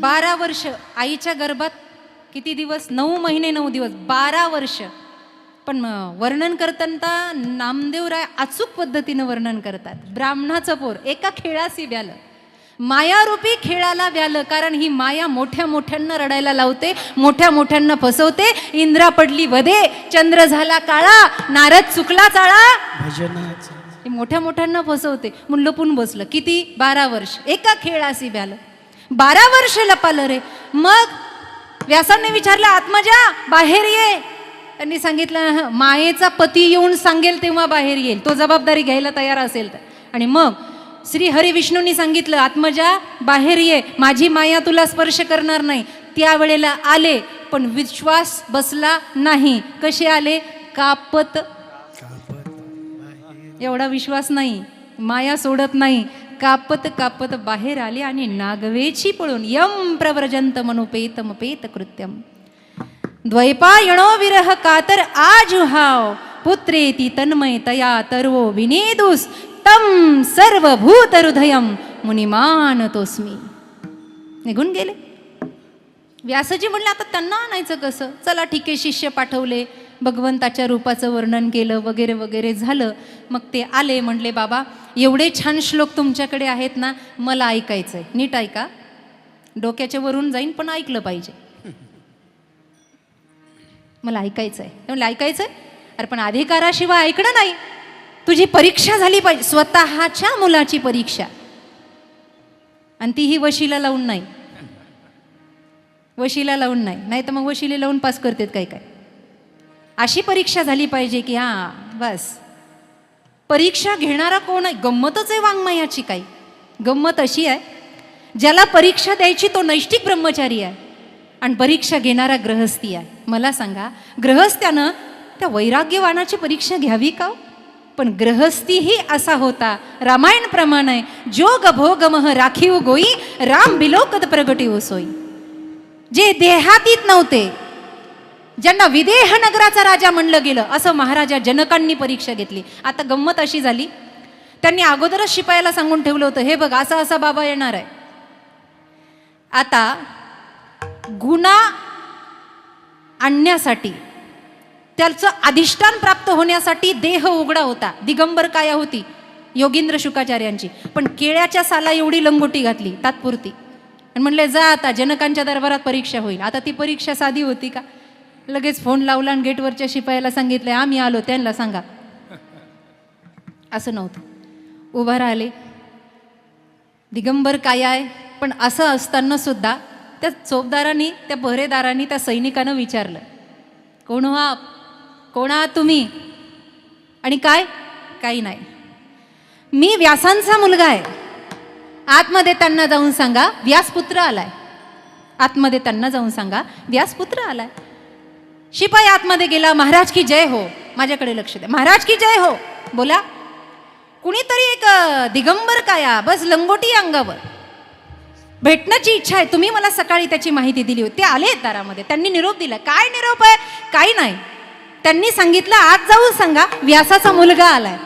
12 वर्ष आईच्या गर्भात. किती दिवस? 9 महिने 9 दिवस. 12 वर्ष. पण वर्णन करताना नामदेवराय अचूक पद्धतीनं वर्णन करतात. ब्राह्मणाचं पोर एका खेळासी व्यालं, मायारूपी खेळाला व्यालं. कारण ही माया मोठ्या मोठ्यांना रडायला लावते, मोठ्या मोठ्यांना फसवते. इंद्रा पडली वधे, चंद्र झाला काळा, नारद चुकला चाळा. भजनाचं हे मोठ्या मोठ्यांना फसवते. म्हणून लपून बसलं. किती? 12 वर्ष एका खेळासी व्यालं. 12 वर्ष लपालं रे. मग व्यासांनी विचारलं आत्मजा बाहेर ये. त्यांनी सांगितलं मायेचा पती येऊन सांगेल तेव्हा बाहेर येईल, तो जबाबदारी घ्यायला तयार असेल तर. आणि मग श्री हरी विष्णूंनी सांगितलं आत्मजा बाहेर ये, माझी माया तुला स्पर्श करणार नाही. त्यावेळेला आले पण विश्वास बसला नाही. कसे आले? कापत. एवढा विश्वास नाही, माया सोडत नाही. कापत कापत बाहेर आले आणि नागवेची पळून यम प्रव्रजंत मनुपेतमपेत कृत्यम द्वैपायणो विरह कातर आजुहाव पुत्रेती तन्मय तया तर्वो विनेदुस तम सर्वभूत हृदयम मुनिमानतोस्मी. निघून गेले. व्यासजी म्हणले आता त्यांना आणायचं कसं? चला ठीक आहे, शिष्य पाठवले, भगवंताच्या रूपाचं वर्णन केलं वगैरे वगैरे झालं. मग ते आले. म्हणले बाबा एवढे छान श्लोक तुमच्याकडे आहेत ना, मला ऐकायचं आहे. नीट ऐका, डोक्याच्या वरून जाईन पण ऐकलं पाहिजे. मला ऐकायचं आहे. म्हणलं ऐकायचं आहे? अरे पण अधिकाराशिवाय ऐकणं नाही. तुझी परीक्षा झाली पाहिजे, स्वतःच्या मुलाची परीक्षा. आणि तीही वशीला लावून नाही, वशीला लावून नाही. नाही तर मग वशिले लावून पास करतात काय काय. अशी परीक्षा झाली पाहिजे की हां बस. परीक्षा घेणारा कोण आहे? गंमतच आहे वाङ्मयाची. काही गंमत अशी आहे, ज्याला परीक्षा द्यायची तो नैष्ठिक ब्रह्मचारी आहे आणि परीक्षा घेणारा गृहस्थी आहे. मला सांगा, गृहस्थ्यानं त्या वैराग्यवानाची परीक्षा घ्यावी का? पण गृहस्थीही असा होता, रामायण प्रमाणे, जोग भोगमह राखीव गोई, राम बिलोकत प्रगटी सोई. जे देहातीत नव्हते, ज्यांना विदेह नगराचा राजा म्हणलं गेलं, असं महाराजा जनकांनी परीक्षा घेतली. आता गंमत अशी झाली, त्यांनी अगोदरच शिपायाला सांगून ठेवलं होतं, हे बघ असा असा बाबा येणार आहे. आता गुन्हा आणण्यासाठी, त्याचं अधिष्ठान प्राप्त होण्यासाठी देह उघडा होता, दिगंबर काया होती योगींद्र शुकाचार्यांची. पण केळ्याच्या साला एवढी लंगोटी घातली तात्पुरती आणि म्हणले जा आता जनकांच्या दरबारात परीक्षा होईल. आता ती परीक्षा साधी होती का? लगेच फोन लावला आणि गेटवरच्या शिपायाला सांगितलं आम्ही आलो, त्यांना सांगा. असं नव्हतं. उभा राहिले, दिगंबर काय आहे. पण असं असताना सुद्धा त्या चोपदारांनी, त्या पहरेदारांनी, त्या सैनिकानं विचारलं, कोण हो आप? कोण आहात तुम्ही? आणि काय? काही नाही, मी व्यासांचा मुलगा आहे. आतमध्ये त्यांना जाऊन सांगा व्यासपुत्र आलाय. आतमध्ये त्यांना जाऊन सांगा व्यासपुत्र आलाय. शिपाई आतमध्ये गेला. महाराज की जय हो. माझ्याकडे लक्ष द्या. महाराज की जय हो. बोला. कुणीतरी एक दिगंबर काया, बस लंगोटी अंगावर, भेटण्याची इच्छा आहे. तुम्ही मला सकाळी त्याची माहिती दिली होती. ते आले दारामध्ये, त्यांनी निरोप दिला. काय निरोप आहे? काही नाही. त्यांनी सांगितलं आत जाऊन सांगा व्यासाचा मुलगा आलाय.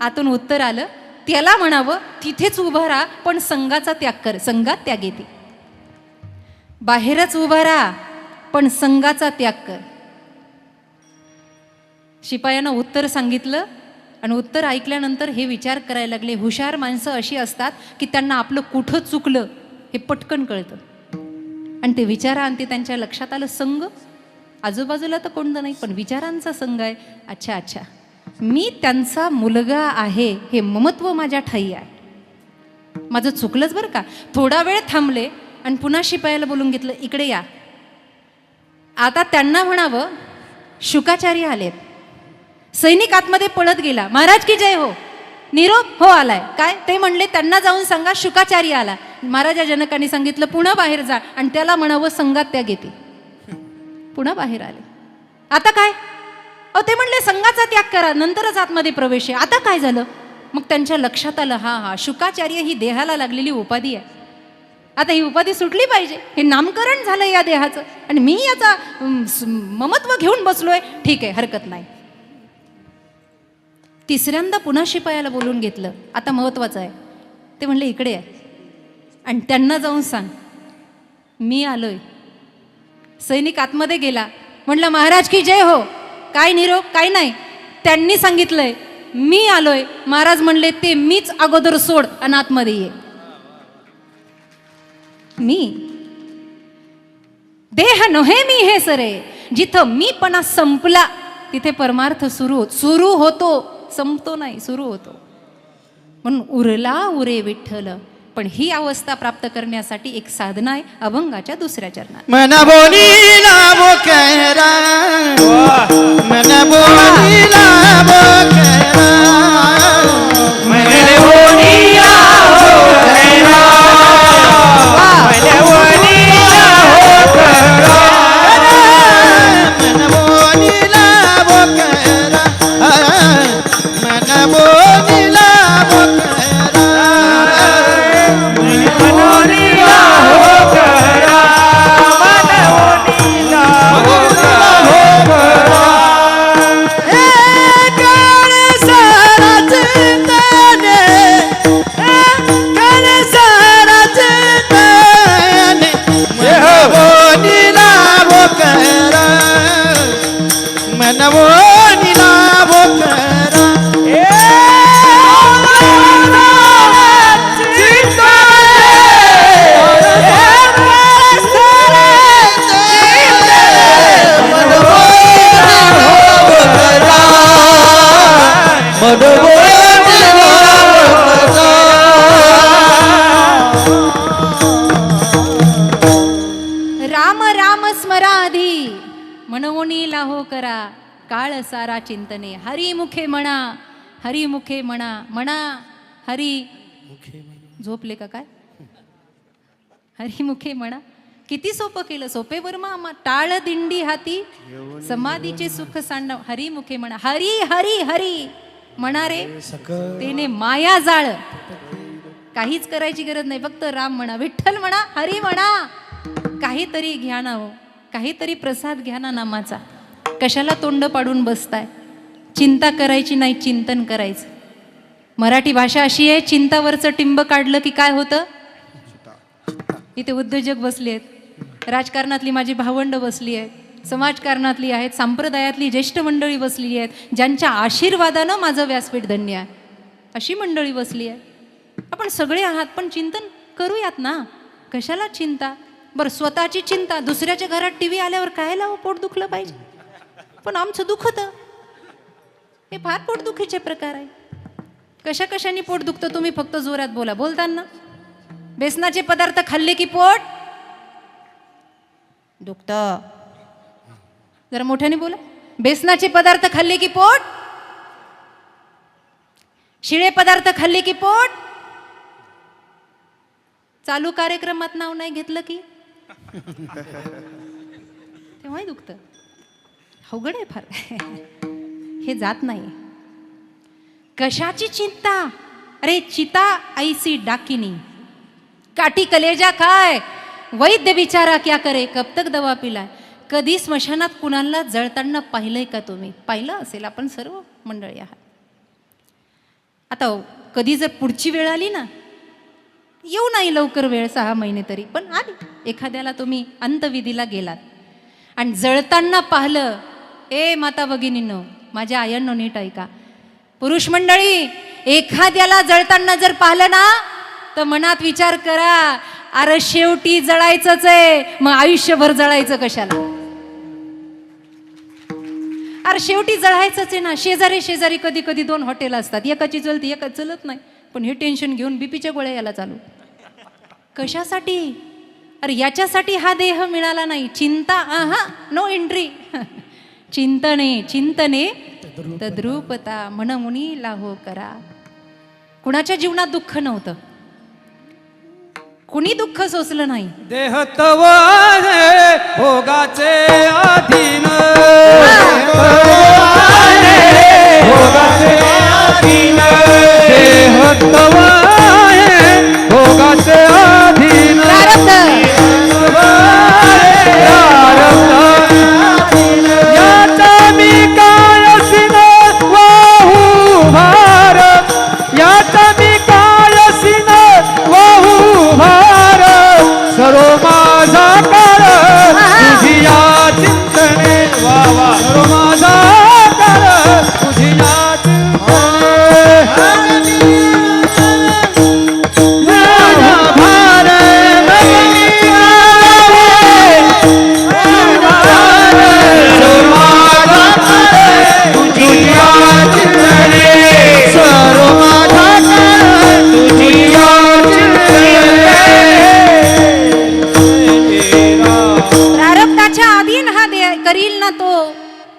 आतून उत्तर आलं, त्याला म्हणावं तिथेच उभं राहा, पण संघाचा त्याग कर. संघात त्याग येते. बाहेरच उभं राहा, पण संघाचा त्याग कर. शिपायानं उत्तर सांगितलं आणि उत्तर ऐकल्यानंतर हे विचार करायला लागले. हुशार माणसं अशी असतात की त्यांना आपलं कुठं चुकलं हे पटकन कळतं आणि ते विचारांती त्यांच्या लक्षात आलं. संघ आजूबाजूला तर कोणतं नाही, पण विचारांचा संघ आहे. अच्छा अच्छा, मी त्यांचा मुलगा आहे हे ममत्व माझ्या ठाई आहे. माझं चुकलंच बरं का. थोडा वेळ थांबले आणि पुन्हा शिपायाला बोलून घेतलं, इकडे या. आता त्यांना म्हणावं शुकाचार्य आलेत. सैनिक आतमध्ये पळत गेला. महाराज की जय हो. निरोप हो आलाय. काय? ते म्हणले त्यांना जाऊन सांगा शुकाचार्य आला. महाराजा जनकांनी सांगितलं पुन्हा बाहेर जा आणि त्याला म्हणावं संघात त्याग येते. पुन्हा बाहेर आले. आता काय? ते म्हणले संघाचा त्याग करा, नंतरच आतमध्ये प्रवेश आहे. आता काय झालं? मग त्यांच्या लक्षात आलं, हा शुकाचार्य ही देहाला लागलेली उपाधी आहे. आता ही उपाधी सुटली पाहिजे. हे नामकरण झालं या देहाचं आणि मी याचा ममत्व घेऊन बसलोय. ठीक आहे, हरकत नाही. तिसऱ्यांदा पुन्हा शिपायाला बोलून घेतलं. आता महत्वाचं आहे. ते म्हणले इकडे आहे आणि त्यांना जाऊन सांग मी आलोय. सैनिक आतमध्ये गेला. म्हटलं महाराज की जय हो. काय निरोप? काय नाही. त्यांनी सांगितलंय मी आलोय. महाराज म्हणले ते मीच अगोदर सोड आणि आतमध्ये ये. मी देह नव्हे मी हे सरे. जिथं मीपणा संपला तिथे परमार्थ सुरू होतो. संपतो नाही, सुरू होतो. म्हणून उरला उरे विठ्ठल. पण ही अवस्था प्राप्त करण्यासाठी एक साधना आहे अभंगाच्या दुसऱ्या चरणात. मन बोलीला बोकरा, मन बोलीला बोकरा, मन बोलीला बोकरा, मन बोलीला बोकरा, मन बोलीला बोकरा, मन बोलीला बोकरा, मनोनीला होकरा, मनोनीला होकरा. हे काळ साराच ताने, काळ साराच ताने, मन बोलीला बोकरा, मन बोलीला बोकरा. राम राम स्मराधी मनवणीला हो करा. काळ सारा चिंतने. हरिमुखे म्हणा, हरिमुखे म्हणा, म्हणा हरी. झोपले का काय? हरिमुखे म्हणा. किती सोपं केलं. सोपे वर्मा आम्हा. टाळ दिंडी हाती समाधीचे सुख सांडव. हरिमुखे म्हणा. हरी हरी हरी म्हणा रे तेने माया जाळ. काहीच करायची गरज नाही, फक्त राम म्हणा, विठ्ठल म्हणा, हरी म्हणा. काहीतरी घ्या ना हो, काहीतरी प्रसाद घ्या ना नामाचा. कशाला तोंड पाडून बसताय? चिंता करायची नाही, चिंतन करायचं. मराठी भाषा अशी आहे, चिंतावरचं टिंब काढलं की काय होतं? इथे उद्योजक बसले आहेत, राजकारणातली माझी भावंड बसली आहेत, समाजकारणातली आहेत, संप्रदायातली ज्येष्ठ मंडळी बसली आहेत, ज्यांच्या आशीर्वादानं माझं व्यासपीठ धन्य आहे, अशी मंडळी बसली आहे. आपण सगळे आहात, पण चिंतन करूयात ना. कशाला चिंता? बरं, स्वतःची चिंता. दुसऱ्याच्या घरात टीव्ही आल्यावर काय लावं, पोट दुखलं पाहिजे, पण आमचं दुखतं. हे फार पोटदुखीचे प्रकार आहे. कशा कशाने पोट दुखतं तुम्ही फक्त जोरात बोला. बोलताना बेसनाचे पदार्थ खाल्ले की पोट दुखतं. जरा मोठ्याने बोला. बेसनाचे पदार्थ खाल्ले की पोट, शिळे पदार्थ खाल्ले की पोट. चालू कार्यक्रमात नाव नाही घेतलं की तेव्हाही दुखतं. अवघड आहे फार. हे जात नाही. कशाची चिंता? अरे चिता ऐसी डाकिनी, काठी कलेजा काय, वैद्य बिचारा क्या करे, कब तक दवा पिलाय. कधी स्मशानात कुणाला जळताना पाहिलंय का तुम्ही? पाहिलं असेल आपण सर्व मंडळी आहात. आता कधी जर पुढची वेळ आली ना, येऊ नाही लवकर वेळ, 6 महिने तरी, पण आली. एखाद्याला तुम्ही अंतविधीला गेलात आणि जळताना पाहिलं, ए माता भगिनींनो, माझ्या आयांनो नीट ऐका. पुरुष मंडळी, एखाद्याला जळताना जर पाहिलं ना, तर मनात विचार करा, अरे शेवटी जळायचंच आहे, मग आयुष्यभर जळायचं कशाला? अरे शेवटी जळायचंच आहे ना. शेजारी शेजारी कधी कधी 2 हॉटेल असतात, एकाची चलती एकाच चलत नाही, पण हे टेन्शन घेऊन बीपीच्या गोळ्या याला चालू. कशासाठी? अरे याच्यासाठी हा देह मिळाला नाही. चिंता आहा, नो एंट्री. चिंतने चिंतने तद्रूपता, म्हणमुनी लाहो करा. कुणाच्या जीवनात दुःख नव्हतं, कुणी दुःख सोसलं नाही. देह तव आहे भोगाचे अधीन, भोगाचे अधीन, देह तव आहे भोगाचे अधीन. याचा मी काळसीन वाहू भार, याचा मी काळसीन वाहू भार. सर्व माझा काळ तुझी या चिंतने, वा वा, सर्व माझा काळ तुझी या चिंतने. भार सर्व माझा काळ तुझी या चिंतने, सर्व माझा काळ तुझी या चिंतने. प्रारब्धाच्या अधीन हा करील ना तो,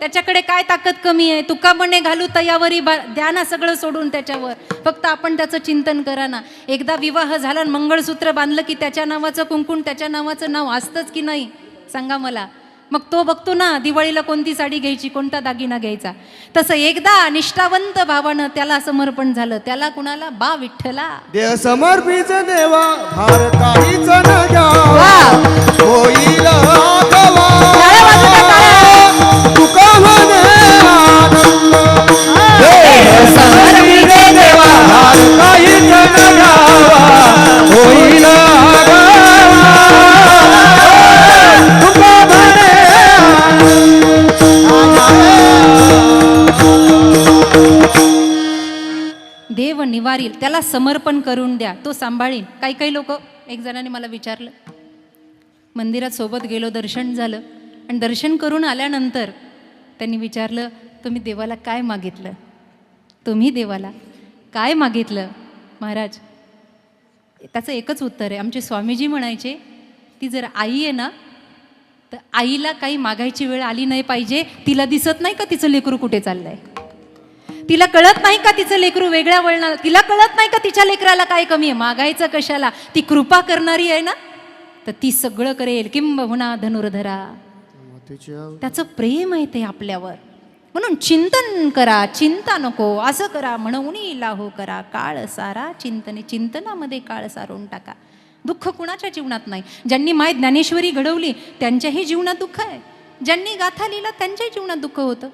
त्याच्याकडे काय ताकद कमी आहे? तुका म्हणे घालू तयावरी द्या ना सगळं सोडून त्याच्यावर, फक्त आपण त्याचं चिंतन करा ना. एकदा विवाह झाला, मंगळसूत्र बांधलं की त्याच्या नावाचं कुंकुण, त्याच्या नावाचं नाव असतंच की नाही सांगा मला. मग तो बघतो ना दिवाळीला कोणती साडी घ्यायची, कोणता दागिना घ्यायचा. तसं एकदा निष्ठावंत भावानं त्याला समर्पण झालं, त्याला कुणाला? बा विठ्ठला. देह समर्पित देवा, भार काहीच न घ्यावा, होईल आगवा. तुका म्हणे आनंद, देह समर्पित देवा, भार काहीच न घ्यावा, होईल आगवा. तुका म्हणे देव निवारील, त्याला समर्पण करून द्या, तो सांभाळील. काही काही लोक, एक जणाने मला विचारलं, मंदिरात सोबत गेलो, दर्शन झालं, आणि दर्शन करून आल्यानंतर त्यांनी विचारलं, तुम्ही देवाला काय मागितलं? तुम्ही देवाला काय मागितलं महाराज? त्याचं एकच उत्तर आहे. आमचे स्वामीजी म्हणायचे, ती जर आई आहे ना, तर आईला काही मागायची वेळ आली नाही पाहिजे. तिला दिसत नाही का तिचं लेकरू कुठे चाललंय? तिला कळत नाही का तिचं लेकरू वेगळ्या वळणार? तिला कळत नाही का तिच्या लेकराला काय कमी आहे? मागायचं कशाला? ती कृपा करणारी आहे ना, तर ती सगळं करेल. किंबहुना धनुर्धरा, त्याचं प्रेम आहे ते आपल्यावर. म्हणून चिंतन करा, चिंता नको. असं करा म्हणून लाहो करा काळ सारा चिंतने. चिंतनामध्ये काळ सारून टाका. दुःख कुणाच्या जीवनात नाही. ज्यांनी माय ज्ञानेश्वरी घडवली त्यांच्याही जीवनात दुःख आहे. ज्यांनी गाथा लिहिला त्यांच्याही जीवनात दुःख होतं.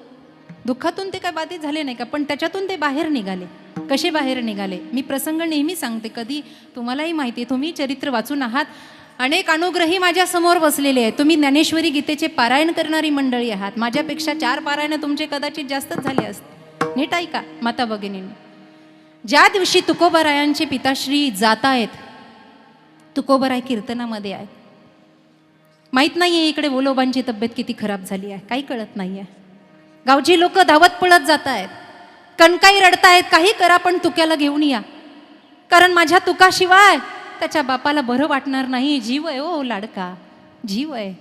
दुःखातून ते काय बाधित झाले नाही का, पण त्याच्यातून ते बाहेर निघाले. कसे बाहेर निघाले? मी प्रसंग नेहमी सांगते, कधी तुम्हालाही माहिती आहे, तुम्ही चरित्र वाचून आहात. अनेक अनुग्रही माझ्या समोर बसलेले आहेत. तुम्ही ज्ञानेश्वरी गीतेचे पारायण करणारी मंडळी आहात. माझ्यापेक्षा 4 पारायण तुमचे कदाचित जास्तच झाले असते. नीट ऐका माता भगिनींनी, ज्या दिवशी तुकोबारायांचे पिताश्री जात आहेत, तुकोबाराय कीर्तनामध्ये आहेत. माहीत नाही आहे इकडे वोलोबांची तब्येत किती खराब झाली आहे, काही कळत नाही आहे. गावची लोक धावत पळत जात आहेत, कणकाई रडतायत. काही करा पण तुक्याला घेऊन या, कारण माझ्या तुकाशिवाय त्याच्या बापाला बरं वाटणार नाही. जीव आहे ओ लाडका, जीव आहे.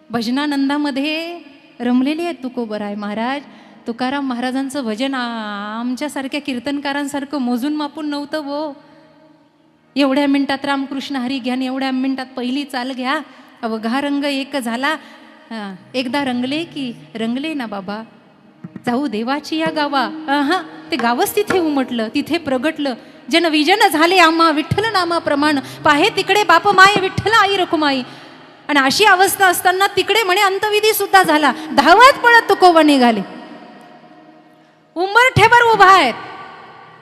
भजनानंदामध्ये रमलेले आहेत तुकोबाराय महाराज. तुकाराम महाराजांचं भजन आमच्यासारख्या कीर्तनकारांसारखं मोजून मापून नव्हतं वो. एवढ्या मिनिटात रामकृष्ण हरी घ्या, एवढ्या मिनिटात पहिली चाल घ्या. अवघा रंग एक झाला. एकदा रंगले की रंगले ना बाबा, जाऊ देवाची या गावा. ते गावच तिथे उमटलं, तिथे प्रगटलं. जन विजन झाले आम्हा विठ्ठल नामा प्रमाण. पाहे तिकडे बाप माय विठ्ठल आई रखुमाई. आणि अशी अवस्था असताना तिकडे म्हणे अंतविधी सुद्धा झाला. धावत पळत तुकोबा निघाले. उंबरठ्यावर उभा आहेत.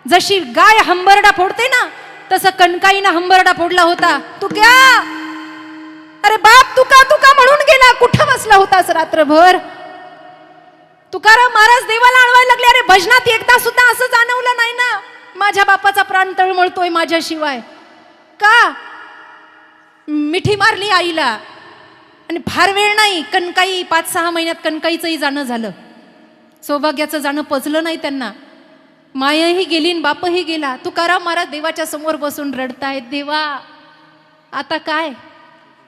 जशी गाय हंबरडा फोडते ना, तसं कणकाईनं हंबरडा फोडला होता. तुक्या, अरे बाप तुका तुका म्हणून गेला, कुठं बसला होतास रात्रभर? तुकाराम महाराज देवाला अडवायला लागले. अरे भजनात एकदा सुद्धा असं जाणवलं नाही ना, माझ्या बापाचा प्राण तळमळतोय माझ्याशिवाय का? मिठी मारली आईला. आणि फार वेळ नाही, कणकाई 5-6 महिन्यात कणकाईचंही जाणं झालं. सौभाग्याचं जाणं पचलं नाही त्यांना. मायाही गेली आणि बापही गेला. तुकाराम महाराज देवाच्या समोर बसून रडतायत. देवा आता काय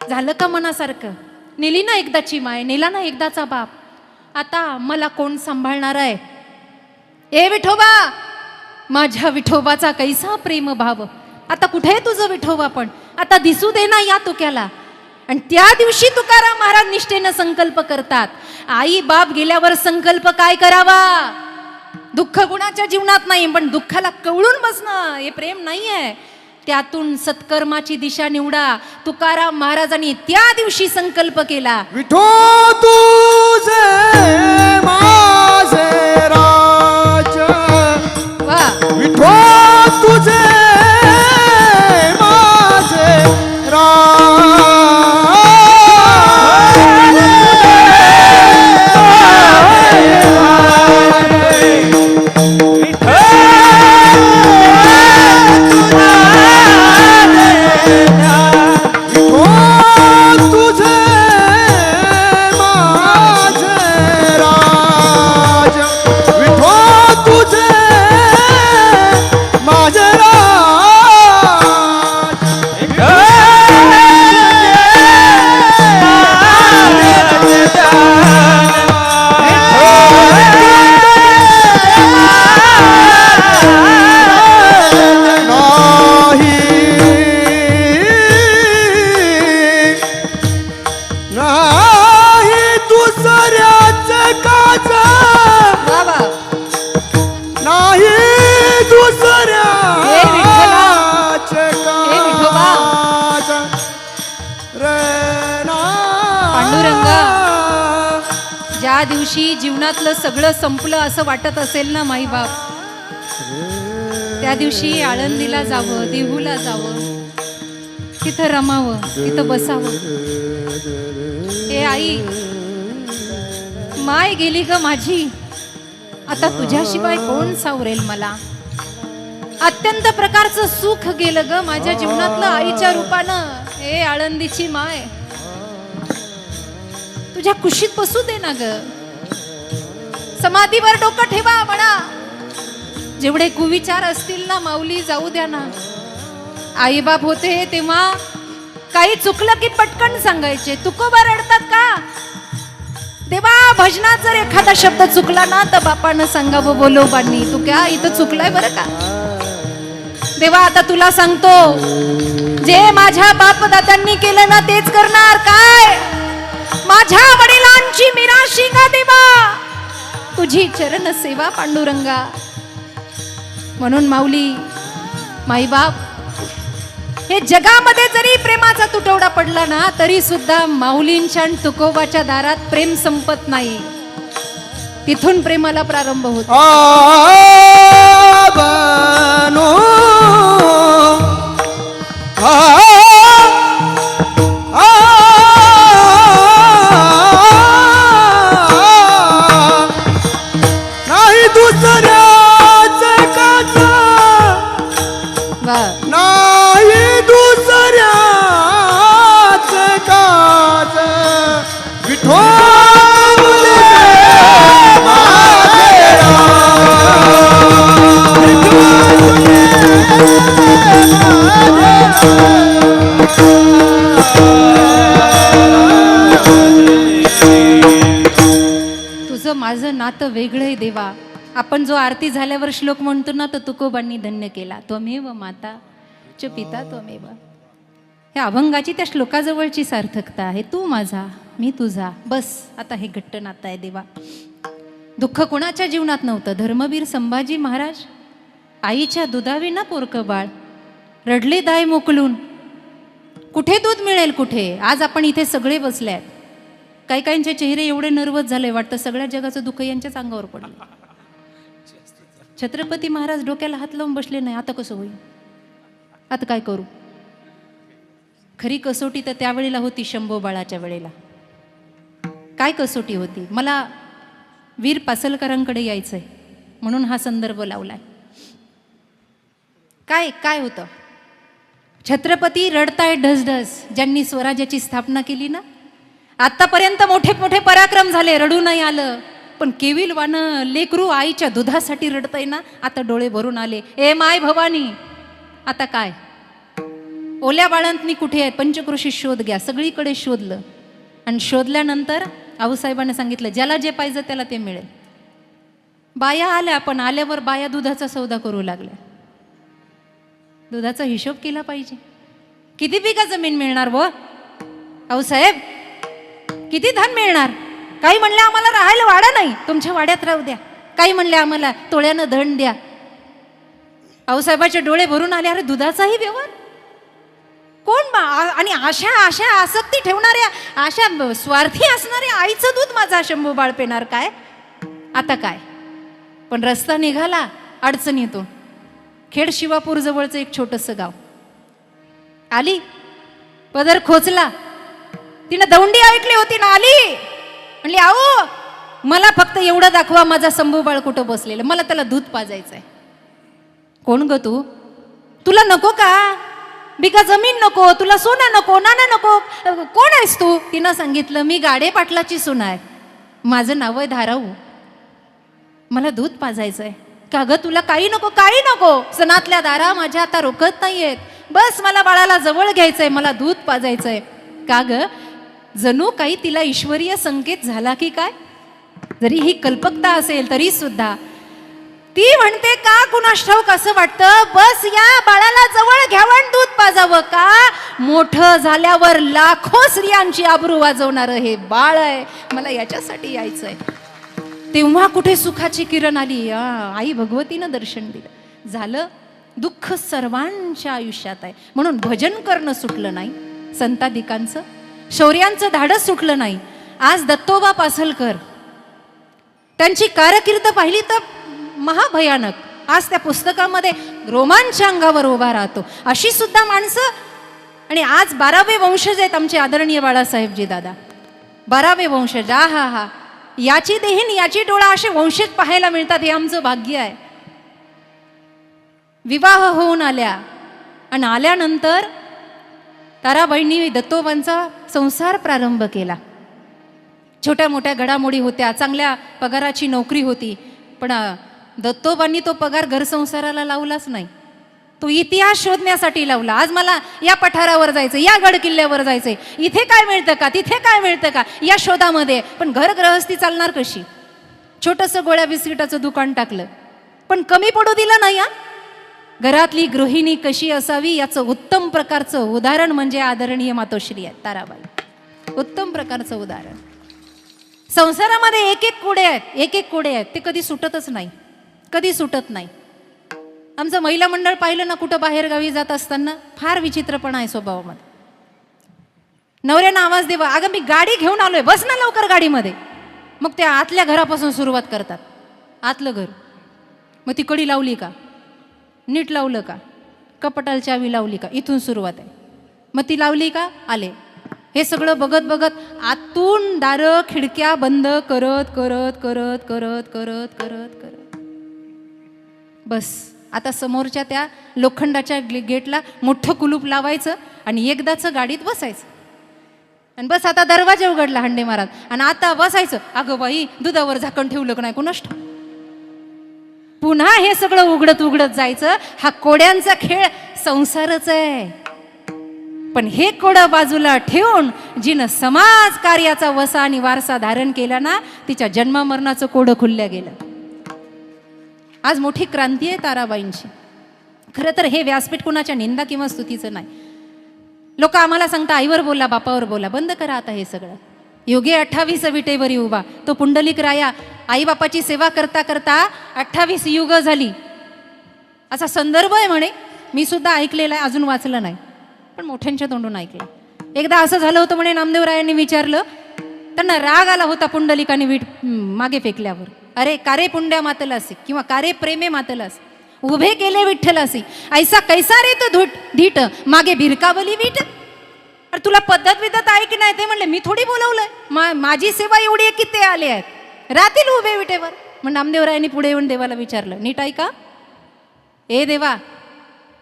झालं का मनासारखं? नेली ना एकदाची माय, नेला ना एकदाचा बाप, आता मला कोण सांभाळणार आहे? ए विठोबा, माझ्या विठोबाचा कैसा प्रेम भाव. आता कुठे तुझं विठोबा? पण आता दिसू दे ना या तुक्याला. आणि त्या दिवशी तुकाराम महाराज निष्ठेनं संकल्प करतात. आई बाप गेल्यावर संकल्प काय करावा? दुःख गुणाच्या जीवनात नाही, पण दुःखाला कवळून बसणं हे प्रेम नाही आहे. त्यातून सत्कर्माची दिशा निवडा. तुकाराम महाराजांनी त्या दिवशी संकल्प केला. विठो तुझे माझे राज, वा, विठो तुझे माझे राज. ज्या दिवशी जीवनातलं सगळं संपलं असं वाटत असेल ना माई बाप, त्या दिवशी आळंदीला जावं, देहूला जावं, तिथं रमावं, तिथं बसावं. ए आई, माय गेली ग माझी, आता तुझ्याशिवाय कोण सावरेल मला? अत्यंत प्रकारचं सुख गेलं ग माझ्या जीवनातलं आईच्या रूपानं. ए आळंदीची माय, तुझ्या कुशीत बसू दे ना ग, समाधीवर डोकं ठेवा म्हणा. जेवढे कुविचार असतील ना माऊली, जाऊ द्या ना. आईबाप होते तेव्हा काही चुकलं की पटकन सांगायचे. तुकोबा रडतात का? देवा भजनात जर एखादा शब्द चुकला ना तर बापानं सांगावं बोलोबांनी तू क्या इथं चुकलाय बरं का. देवा आता तुला सांगतो, जे माझ्या बापदात्यांनी केलं ना तेच करणार. काय माझ्या वडिलांची मिराशी का देवा, तुझी चरण सेवा पांडुरंगा. म्हणून माऊली माईबाप हे जगामध्ये जरी प्रेमाचा तुटवडा पडला ना तरी सुद्धा माऊलींच्या आणि तुकोबाच्या दारात प्रेम संपत नाही. तिथून प्रेमाला प्रारंभ होतो. बनो नाही दुसऱ्याच काच, वा नाही दुसऱ्याच काच, विठोबा माझे तुझं माझं नातं वेगळं आहे देवा. आपण जो आरती झाल्यावर श्लोक म्हणतो ना तो तुकोबांनी धन्य केला. त्वमेव माता च पिता त्वमेव. ह्या अभंगाची त्या श्लोकाजवळची सार्थकता आहे. तू माझा मी तुझा, बस आता हे घट्ट नातं आहे देवा. दुःख कोणाच्या जीवनात नव्हतं. धर्मवीर संभाजी महाराज आईच्या दुधाविना पोरकं बाळ रडले दाय मोकलून. कुठे दूध मिळेल कुठे. आज आपण इथे सगळे बसले आहेत. काही काहींचे चेहरे एवढे नर्वस झाले वाटतं सगळ्या जगाचं दुःख यांच्याच अंगावर पडलं. छत्रपती महाराज डोक्याला हात लावून बसले नाही. आता कसं होईल, आता काय करू. खरी कसोटी तर त्यावेळेला होती शंभो बाळाच्या वेळेला. काय कसोटी होती. मला वीर पासलकरांकडे यायचंय म्हणून हा संदर्भ लावलाय. काय काय होतं. छत्रपती रडताय ढसढस. ज्यांनी स्वराज्याची स्थापना केली ना, आतापर्यंत मोठे मोठे पराक्रम झाले, रडू नाही आलं. पण केविल वानं लेकरू आईच्या दुधासाठी रडतय ना, आता डोळे भरून आले. ए माय भवानी, आता काय. ओल्या बाळंतनी कुठे आहेत. पंचक्रोशी शोध घ्या. सगळीकडे शोधलं आणि शोधल्यानंतर आऊसाहेबांना सांगितलं ज्याला जे पाहिजे त्याला ते मिळेल. बाया आल्या, पण आल्यावर बाया दुधाचा सौदा करू लागल्या. दुधाचा हिशोब केला पाहिजे. किती बिघा जमीन मिळणार व आऊसाहेब, किती धान मिळणार. काही म्हणले आम्हाला राहायला वाडा नाही, तुमच्या वाड्यात राहू द्या. काही म्हणले आम्हाला तोळ्यानं धन द्या. आऊसाहेबाचे डोळे भरून आले. अरे दुधाचाही व्यवहार कोण आणि अशा आसक्ती ठेवणाऱ्या, अशा स्वार्थी असणाऱ्या आईचं दूध माझा शंभू बाळ पेणार काय. आता काय. पण रस्ता निघाला अडचणीतून. खेड शिवापूर जवळचं एक छोटंसं गाव. आली, पदर खोचला. तिनं दौंडी ऐकली होती ना, आली म्हणली आओ मला फक्त एवढं दाखवा माझा शंभू बाळ कुठं बसलेलं, मला त्याला दूध पाजायचंय. कोण ग तू, तुला नको का बिका जमीन नको, तुला सोनं नको, नाणं नको, कोण आहेस तू. तिनं सांगितलं मी गाडे पाटलाची सून आहे, माझं नाव आहे धाराऊ, मला दूध पाजायचंय. का ग तुला काही नको, काही नको, सणातल्या दारा माझ्या आता रोखत नाहीयेत, बस मला बाळाला जवळ घ्यायचंय, मला दूध पाजायचंय. का ग जणू काही तिला ईश्वरीय संकेत झाला की काय. जरी ही कल्पकता असेल तरी सुद्धा ती म्हणते का कुणास ठाऊक असं वाटतं बस या बाळाला जवळ घ्यावं दूध पाजावं. का मोठं झाल्यावर लाखो स्त्रियांची आबरू वाजवणारं हे बाळ आहे, मला याच्यासाठी यायचंय. तेव्हा कुठे सुखाची किरण आली. आई भगवतीनं दर्शन दिलं. झालं दुःख सर्वांच्या आयुष्यात आहे, म्हणून भजन करणं सुटलं नाही. संतादिकांचं शौर्यांचं धाडस सुटलं नाही. आज दत्तोबा पासलकर त्यांची कारकीर्द पाहिली तर महाभयानक. आज त्या पुस्तकामध्ये रोमांच अंगावर उभा राहतो. अशी सुद्धा माणसं. आणि आज 12वे वंशज आहेत आमचे आदरणीय बाळासाहेबजी दादा, 12वे वंशज. हा हा याची देहीन याची डोळा असे वंशज पाहायला मिळतात, हे आमचं भाग्य आहे. विवाह होऊन आल्या आणि आल्यानंतर ताराबाईंनी दत्तोबांचा संसार प्रारंभ केला. छोट्या मोठ्या घडामोडी होत्या, चांगल्या पगाराची नोकरी होती, पण दत्तोबांनी तो पगार घरसंसाराला लावलाच नाही. तो इतिहास शोधण्यासाठी लावला. आज मला या पठारावर जायचं, या गड किल्ल्यावर जायचंय, इथे काय मिळतं का, तिथे काय मिळतं का, या शोधामध्ये. पण घर गृहस्थी चालणार कशी? छोटंसं गोळ्या बिस्किटाचं दुकान टाकलं, पण कमी पडू दिलं नाही. घरातली गृहिणी कशी असावी याचं उत्तम प्रकारचं उदाहरण म्हणजे आदरणीय मातोश्री आहेत ताराबाई. उत्तम प्रकारचं उदाहरण. संसारामध्ये एक एक कोडे आहेत, एक एक कोडे आहेत, ते कधी सुटतच नाही, कधी सुटत नाही. आमचं महिला मंडळ पाहिलं ना, कुठं बाहेर गावी जात असताना फार विचित्रपणा आहे स्वभावामध्ये. नवऱ्यानं आवाज देवा, अगं मी गाडी घेऊन आलोय, बस ना लवकर गाडीमध्ये. मग त्या आतल्या घरापासून सुरुवात करतात. आतलं घर, मग ती कडी लावली का, नीट लावलं का, कपाटाला चावी लावली का, इथून सुरुवात आहे. मग ती लावली का, आले. हे सगळं बघत बघत आतून दारं खिडक्या बंद करत करत करत करत करत करत करत बस. आता समोरच्या त्या लोखंडाच्या गेटला मोठं कुलूप लावायचं आणि एकदाचं गाडीत बसायचं. आणि बस आता दरवाजा उघडला हंडे महाराज, आणि आता बसायचं. अगं बाई, दुधावर झाकण ठेवलं का नाही कुणास ठाऊक. पुन्हा हे सगळं उघडत उघडत जायचं. हा कोड्यांचा खेळ संसारच आहे. पण हे कोडं बाजूला ठेवून जिनं समाज कार्याचा वसा आणि वारसा धारण केला ना, तिच्या जन्ममरणाचं कोडं खुलल्या गेलं. आज मोठी क्रांती आहे ताराबाईंची. खरं तर हे व्यासपीठ कुणाच्या निंदा किंवा स्तुतीचं नाही. लोक आम्हाला सांगता आईवर बोला, बापावर बोला. बंद करा आता हे सगळं. योगे 28 विटेवरी उभा. तो पुंडलिक राया आईबापाची सेवा करता करता 28 युग झाली, असा संदर्भ आहे म्हणे. मी सुद्धा ऐकलेला आहे, अजून वाचलं नाही, पण मोठ्यांच्या तोंडून ऐकलं. एकदा असं झालं होतं म्हणे, नामदेवरायांनी विचारलं, त्यांना राग आला होता पुंडलिकाने वीट मागे फेकल्यावर. अरे कारे पुंड्या मातलासी किंवा कारे प्रेमे मातलास, उभे केले विठ्ठलासी, ऐसा कैसा रे तो धीट मागे भिरकावली वीट. अरे तुला पद्धत विद्धत आहे की नाही ते म्हणले. मी थोडी बोलवलंय, माझी सेवा एवढी आहे की ते आले आहेत, राहतील उभे विटेवर. मग नामदेवरायांनी पुढे येऊन देवाला विचारलं, नीट ऐका, ए देवा,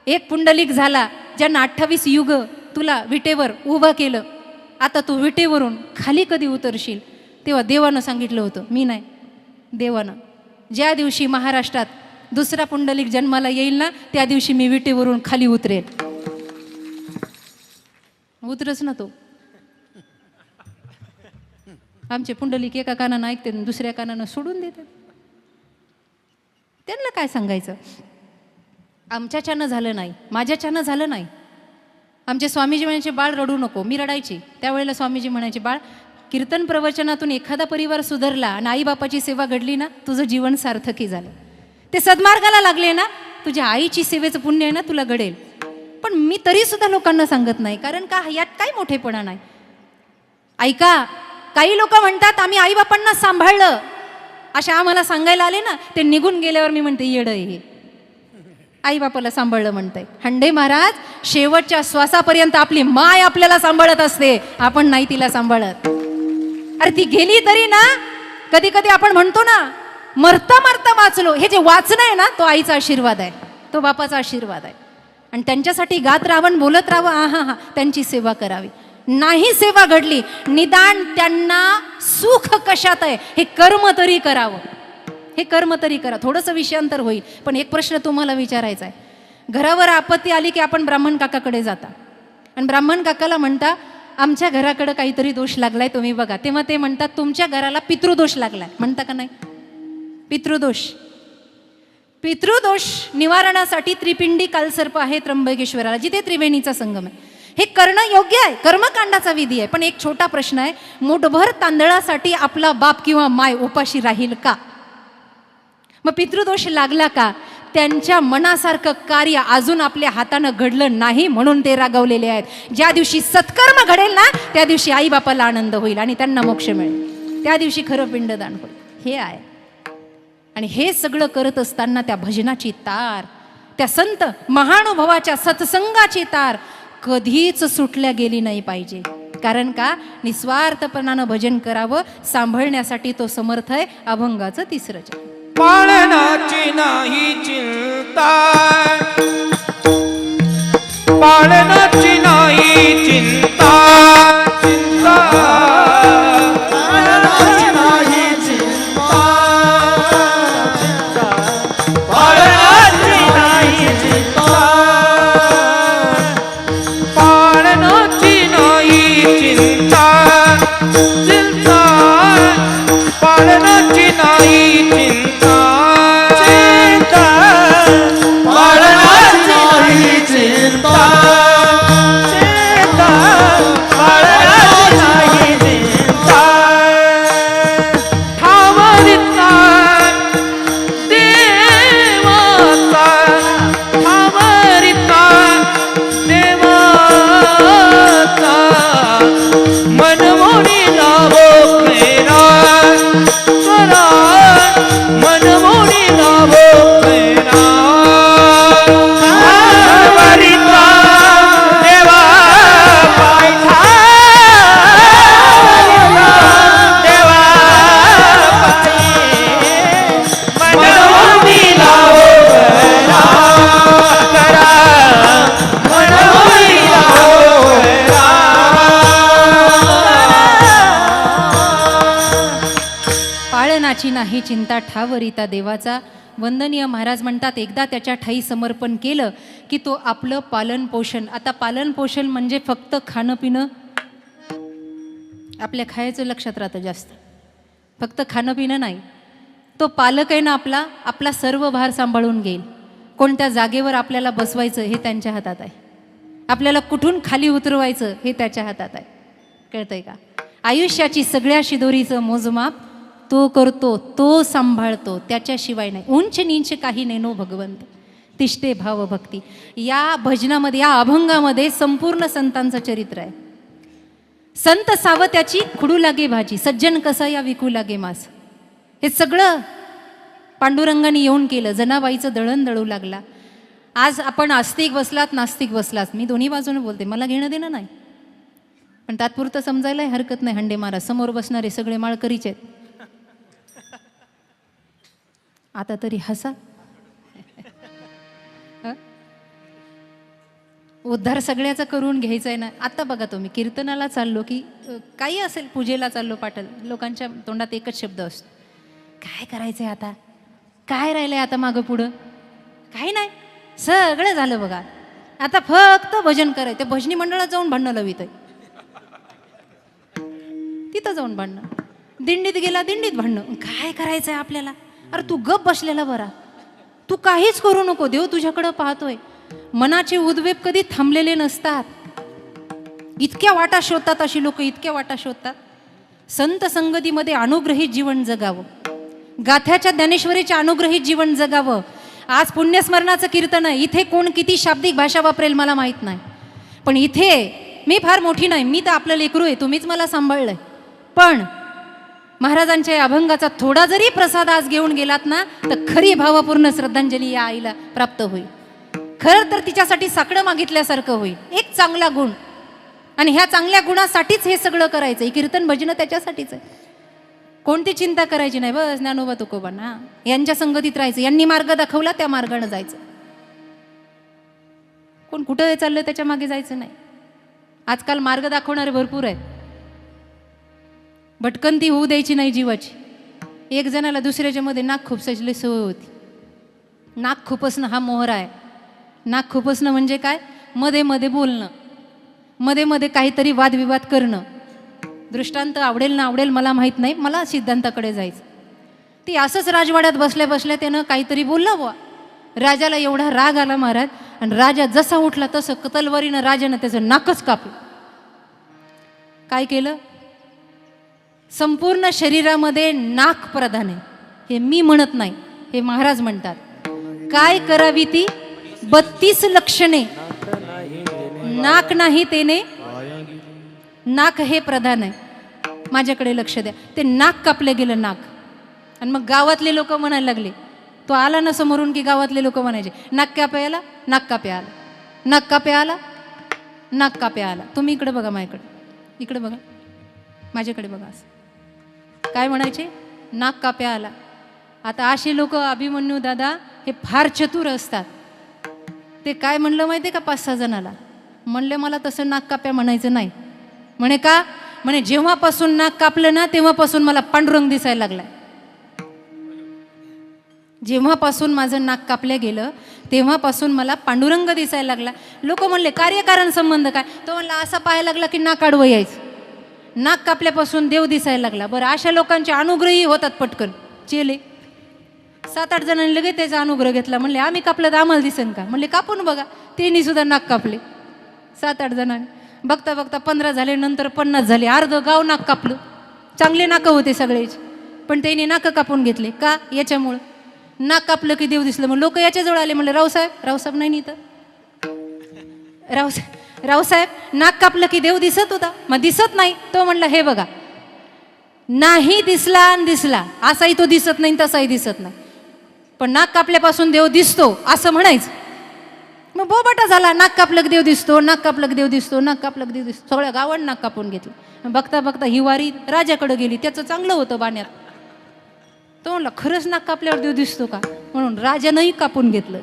एक पुंडलिक झाला ज्यांना 28 युग तुला विटेवर उभं केलं, आता तू विटेवरून खाली कधी उतरशील? तेव्हा देवानं सांगितलं होतं, मी नाही, देवानं, ज्या दिवशी महाराष्ट्रात दुसरा पुंडलिक जन्माला येईल ना, त्या दिवशी मी विटेवरून खाली उतरेल. उतरच ना तो. आमचे पुंडलिक एका कानानं ऐकते, दुसऱ्या कानानं सोडून देते. त्यांना काय सांगायचं? आमच्याच्यानं झालं नाही, माझ्याच्यानं झालं नाही. आमचे स्वामीजी म्हणायचे, बाळ रडू नको. मी रडायची त्यावेळेला. स्वामीजी म्हणायचे, बाळ, कीर्तन प्रवचनातून एखादा परिवार सुधारला आणि आईबापाची सेवा घडली ना, तुझं जीवन सार्थकी झालं. ते सद्मार्गाला लागले ना, तुझ्या आईची सेवेचं पुण्य आहे ना, तुला घडेल. पण मी तरी सुद्धा लोकांना सांगत नाही, कारण का, यात काय मोठेपणा नाही. ऐका, काही लोक म्हणतात आम्ही आईबापांना सांभाळलं, अशा आम्हाला सांगायला आले ना, ते निघून गेल्यावर मी म्हणते, येडं हे आईबापाला सांभाळलं म्हणतंय. हंडे महाराज शेवटच्या श्वासापर्यंत आपली माय आपल्याला सांभाळत असते, आपण नाही तिला सांभाळत. अरे ती गेली तरी ना, कधी कधी आपण म्हणतो ना, मरता मरता वाचलो. हे जे वाचणं आहे ना, तो आईचा आशीर्वाद आहे, तो बापाचा आशीर्वाद आहे. आणि त्यांच्यासाठी गात राहावं, बोलत राहावं, हा हा, त्यांची सेवा करावी. नाही सेवा घडली, निदान त्यांना सुख कशात आहे हे कर्म तरी करावं, हे कर्म तरी करा. थोडंसं विषयांतर होईल, पण एक प्रश्न तुम्हाला विचारायचा आहे. घरावर आपत्ती आली की आपण ब्राह्मण काकाकडे जाता आणि ब्राह्मण काकाला म्हणता, आमच्या घराकडे काहीतरी दोष लागलाय, तुम्ही बघा. तेव्हा ते म्हणतात, तुमच्या घराला पितृदोष लागलाय. म्हणता का नाही? पितृदोष, पितृदोष निवारणासाठी त्रिपिंडी कालसर्प आहे त्र्यंबकेश्वराला, जिथे त्रिवेणीचा संगम आहे. हे करणं योग्य आहे, कर्मकांडाचा विधी आहे. पण एक छोटा प्रश्न आहे, मुठभर तांदळासाठी आपला बाप किंवा माय उपाशी राहील का? मग पितृदोष लागला का? त्यांच्या मनासारखं कार्य अजून आपल्या हातानं घडलं नाही म्हणून ते रागवलेले आहेत. ज्या दिवशी सत्कर्म घडेल ना, त्या दिवशी आई बापाला आनंद होईल आणि त्यांना मोक्ष मिळेल. त्या दिवशी खरं पिंडदान होईल. हे आहे. आणि हे सगळं करत असताना त्या भजनाची तार, त्या संत महानुभवाच्या सत्संगाची तार कधीच सुटल्या गेली नाही पाहिजे. कारण का, निस्वार्थपणानं भजन करावं, सांभाळण्यासाठी तो समर्थ आहे. अभंगाचं तिसरं चरण. पाळण्याची नाही चिंता, पाळण्याची नाही चिंता, चिंता पाळण्याची नाही चिंता, पाळण्याची नाही चिंता, मनमोडी लाभो कैला वरिता देवा पायथा देवा पायी मनमोडी लाभो कैला करा मनमोडी लाभो कैला पाळनाची नाही चिंता ठावरिता देवाचा. वंदनीय महाराज म्हणतात एकदा त्याच्या ठाई समर्पण केलं की तो आपलं पालन पोषण. आता पालन पोषण म्हणजे फक्त खाणं पिणं, आपल्या खायचं लक्षात राहतं जास्त, फक्त खाणं पिणं नाही. तो पालक आहे ना आपला, आपला सर्व भार सांभाळून घेईल. कोणत्या जागेवर आपल्याला बसवायचं हे त्यांच्या हातात आहे, आपल्याला कुठून खाली उतरवायचं हे त्याच्या हातात आहे. कळतंय का? आयुष्याची सगळ्या शिदोरीचं मोजमाप तो करतो, तो सांभाळतो, त्याच्याशिवाय नाही. उंच नीच काही नेनो भगवंत तिष्ठे भाव भक्ती. या भजनामध्ये, या अभंगामध्ये संपूर्ण संतांचं चरित्र आहे. संत सावत्याची खुडू लागे भाजी, सज्जन कसा या विकू लागे मास. हे सगळं पांडुरंगाने येऊन केलं. जनाबाईचं दळण दळू लागला. आज आपण आस्तिक बसलात नास्तिक बसलात, मी दोन्ही बाजूने बोलते, मला घेणं देणं नाही, पण तात्पुरतं समजायलाही हरकत नाही. हंडे महाराज समोर बसणारे सगळे माळकरीचे आहेत. आता तरी हसा. उद्धार सगळ्याचा करून घ्यायचा आहे ना. आता बघा तुम्ही कीर्तनाला चाललो की काही असेल, पूजेला चाललो, पाटल लोकांच्या तोंडात एकच शब्द असतो, काय करायचंय आता, काय राहिलंय आता मागं पुढं, काही नाही, सगळं झालं बघा, आता फक्त भजन करायचं. भजनी मंडळात जाऊन भांडणं लावित आहे, तिथं जाऊन भांडणं, दिंडीत गेला दिंडीत भांडणं. काय करायचंय आपल्याला? अरे तू गप बसलेला बरा, तू काहीच करू नको, देव तुझ्याकडं पाहतोय. मनाचे उद्वेग कधी थांबलेले नसतात. इतक्या वाटा शोधतात अशी लोक, इतक्या वाटा शोधतात. संत संगतीमध्ये अनुग्रहित जीवन जगावं, गाथ्याच्या ज्ञानेश्वरीच्या अनुग्रहित जीवन जगावं. आज पुण्यस्मरणाचं कीर्तन आहे, इथे कोण किती शाब्दिक भाषा वापरेल मला माहीत नाही, पण इथे मी फार मोठी नाही, मी तर आपलं लेकरू आहे, तुम्हीच मला सांभाळलंय. पण महाराजांच्या या अभंगाचा थोडा जरी प्रसाद आज घेऊन गेलात ना, तर खरी भावपूर्ण श्रद्धांजली या आईला प्राप्त होईल. खरं तर तिच्यासाठी साकडं मागितल्यासारखं होईल, एक चांगला गुण, आणि ह्या चांगल्या गुणासाठीच हे सगळं करायचं. हे कीर्तन भजन त्याच्यासाठीच आहे. कोणती चिंता करायची नाही, बस ज्ञानोबा तुकोबांना यांच्या संगतीत राहायचं, यांनी मार्ग दाखवला त्या मार्गाने जायचं. कोण कुठं चाललं त्याच्या मागे जायचं नाही. आजकाल मार्ग दाखवणारे भरपूर आहेत, भटकंती होऊ द्यायची नाही जीवाची. एक जणाला दुसऱ्याच्या मध्ये नाक खुपसायची सवय होती. नाक खुपसणं हा मोहरा आहे. नाक खुपसणं म्हणजे काय? मध्ये मध्ये बोलणं, मध्ये मध्ये काहीतरी वादविवाद करणं. दृष्टांत आवडेल ना आवडेल मला माहीत नाही, मला सिद्धांताकडे जायचं. ती असंच राजवाड्यात बसल्या बसल्या त्यानं काहीतरी बोललं बुवा. राजाला एवढा राग आला महाराज, आणि राजा जसा उठला तसं तलवारीनं राजानं त्याचं नाकच कापलं. काय केलं? संपूर्ण शरीरामध्ये नाक प्रधान आहे, हे मी म्हणत नाही, हे महाराज म्हणतात. काय करावी ती 32 लक्षणे, नाक नाही तेने, नाक हे प्रधान आहे. माझ्याकडे लक्ष द्या. ते नाक कापले गेलं, नाक. आणि मग गावातले लोक म्हणायला लागले, तो आला ना समोरून की गावातले लोक म्हणायचे, नाक कापे आला, नाक कापे आला, नाक कापे आला, नाक कापे आला. तुम्ही इकडे बघा, माझ्याकडे, इकडे बघा, माझ्याकडे बघा. असं काय म्हणायचे? नाक कापे आला. आता असे लोक, अभिमन्यू दादा हे फार चतुर असतात. ते काय म्हणलं माहिती आहे का? 5-6 जणाला म्हणले, मला तसं नाक काप्या म्हणायचं नाही. म्हणे का? म्हणे जेव्हापासून नाक कापलं ना तेव्हापासून मला पांडुरंग दिसायला लागलाय. जेव्हापासून माझं नाक कापलं गेलं तेव्हापासून मला पांडुरंग दिसायला लागला. लोक म्हणले कार्यकारण संबंध काय? तो म्हणला असा पाहायला लागला की नाक आडवं यायचं, नाक कापल्यापासून देव दिसायला लागला. बरं, अशा लोकांचे अनुग्रही होतात पटकन. चेले 7-8 जणांनी लगेच त्याचा अनुग्रह घेतला. म्हणले आम्ही कापलं तर आम्हाला दिसेल का? म्हणले कापून बघा. त्यांनी सुद्धा नाक कापले 7-8 जणांनी. बघता बघता 15 झाले, नंतर 50 झाले, अर्ध गाव नाक कापलं. चांगले नाकं होते सगळेच, पण त्यांनी नाकं कापून घेतले. का? याच्यामुळं नाक कापलं की देव दिसलं. मग लोक याच्याजवळ आले, म्हणले रावसाहेब नाही इथं, रावसाहेब नाक कापलं की देव दिसत होता. मग दिसत नाही. तो म्हणला हे बघा, नाही दिसला आणि दिसला, असाही तो दिसत नाही तसाही दिसत नाही, पण नाक कापल्यापासून देव दिसतो असं म्हणायचं. मग बोबाटा झाला, नाक कापलं की देव दिसतो, नाक कापलं की देव दिसतो, नाक कापलं की देव दिसतो. सगळ्या गावात नाक कापून घेतलं. बघता बघता ही वारी राजाकडे गेली, त्याचं चांगलं होतं बाण्यात. तो म्हणला खरंच नाक कापल्यावर देव दिसतो का, म्हणून राजानंही कापून घेतलं.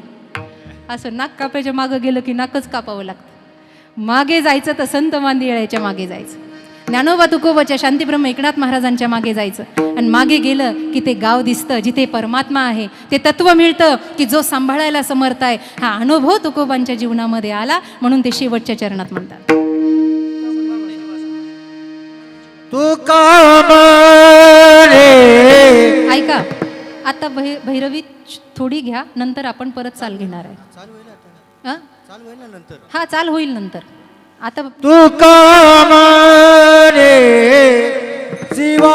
असं नाक कापायच्या मागं गेलं की नाकच कापावं लागतं. मागे जायचं तर संत मांदियाळ्याच्या मागे जायचं, ज्ञानोबा तुकोबाच्या शांतीब्रह्म एकनाथ महाराजांच्या मागे जायचं. आणि मागे गेलं की ते गाव दिसतं जिथे परमात्मा आहे, ते तत्व मिळतं की जो सांभाळायला समर्थ आहे. हा अनुभव तुकोबांच्या जीवनामध्ये आला, म्हणून ते शेवटच्या चरणात म्हणतात. तुका म्हणे ऐका, आता भैरवी थोडी घ्या, नंतर आपण परत चाल घेणार आहे. हा? हा, चाल होईल नंतर. आता तुका म्हणे शिवा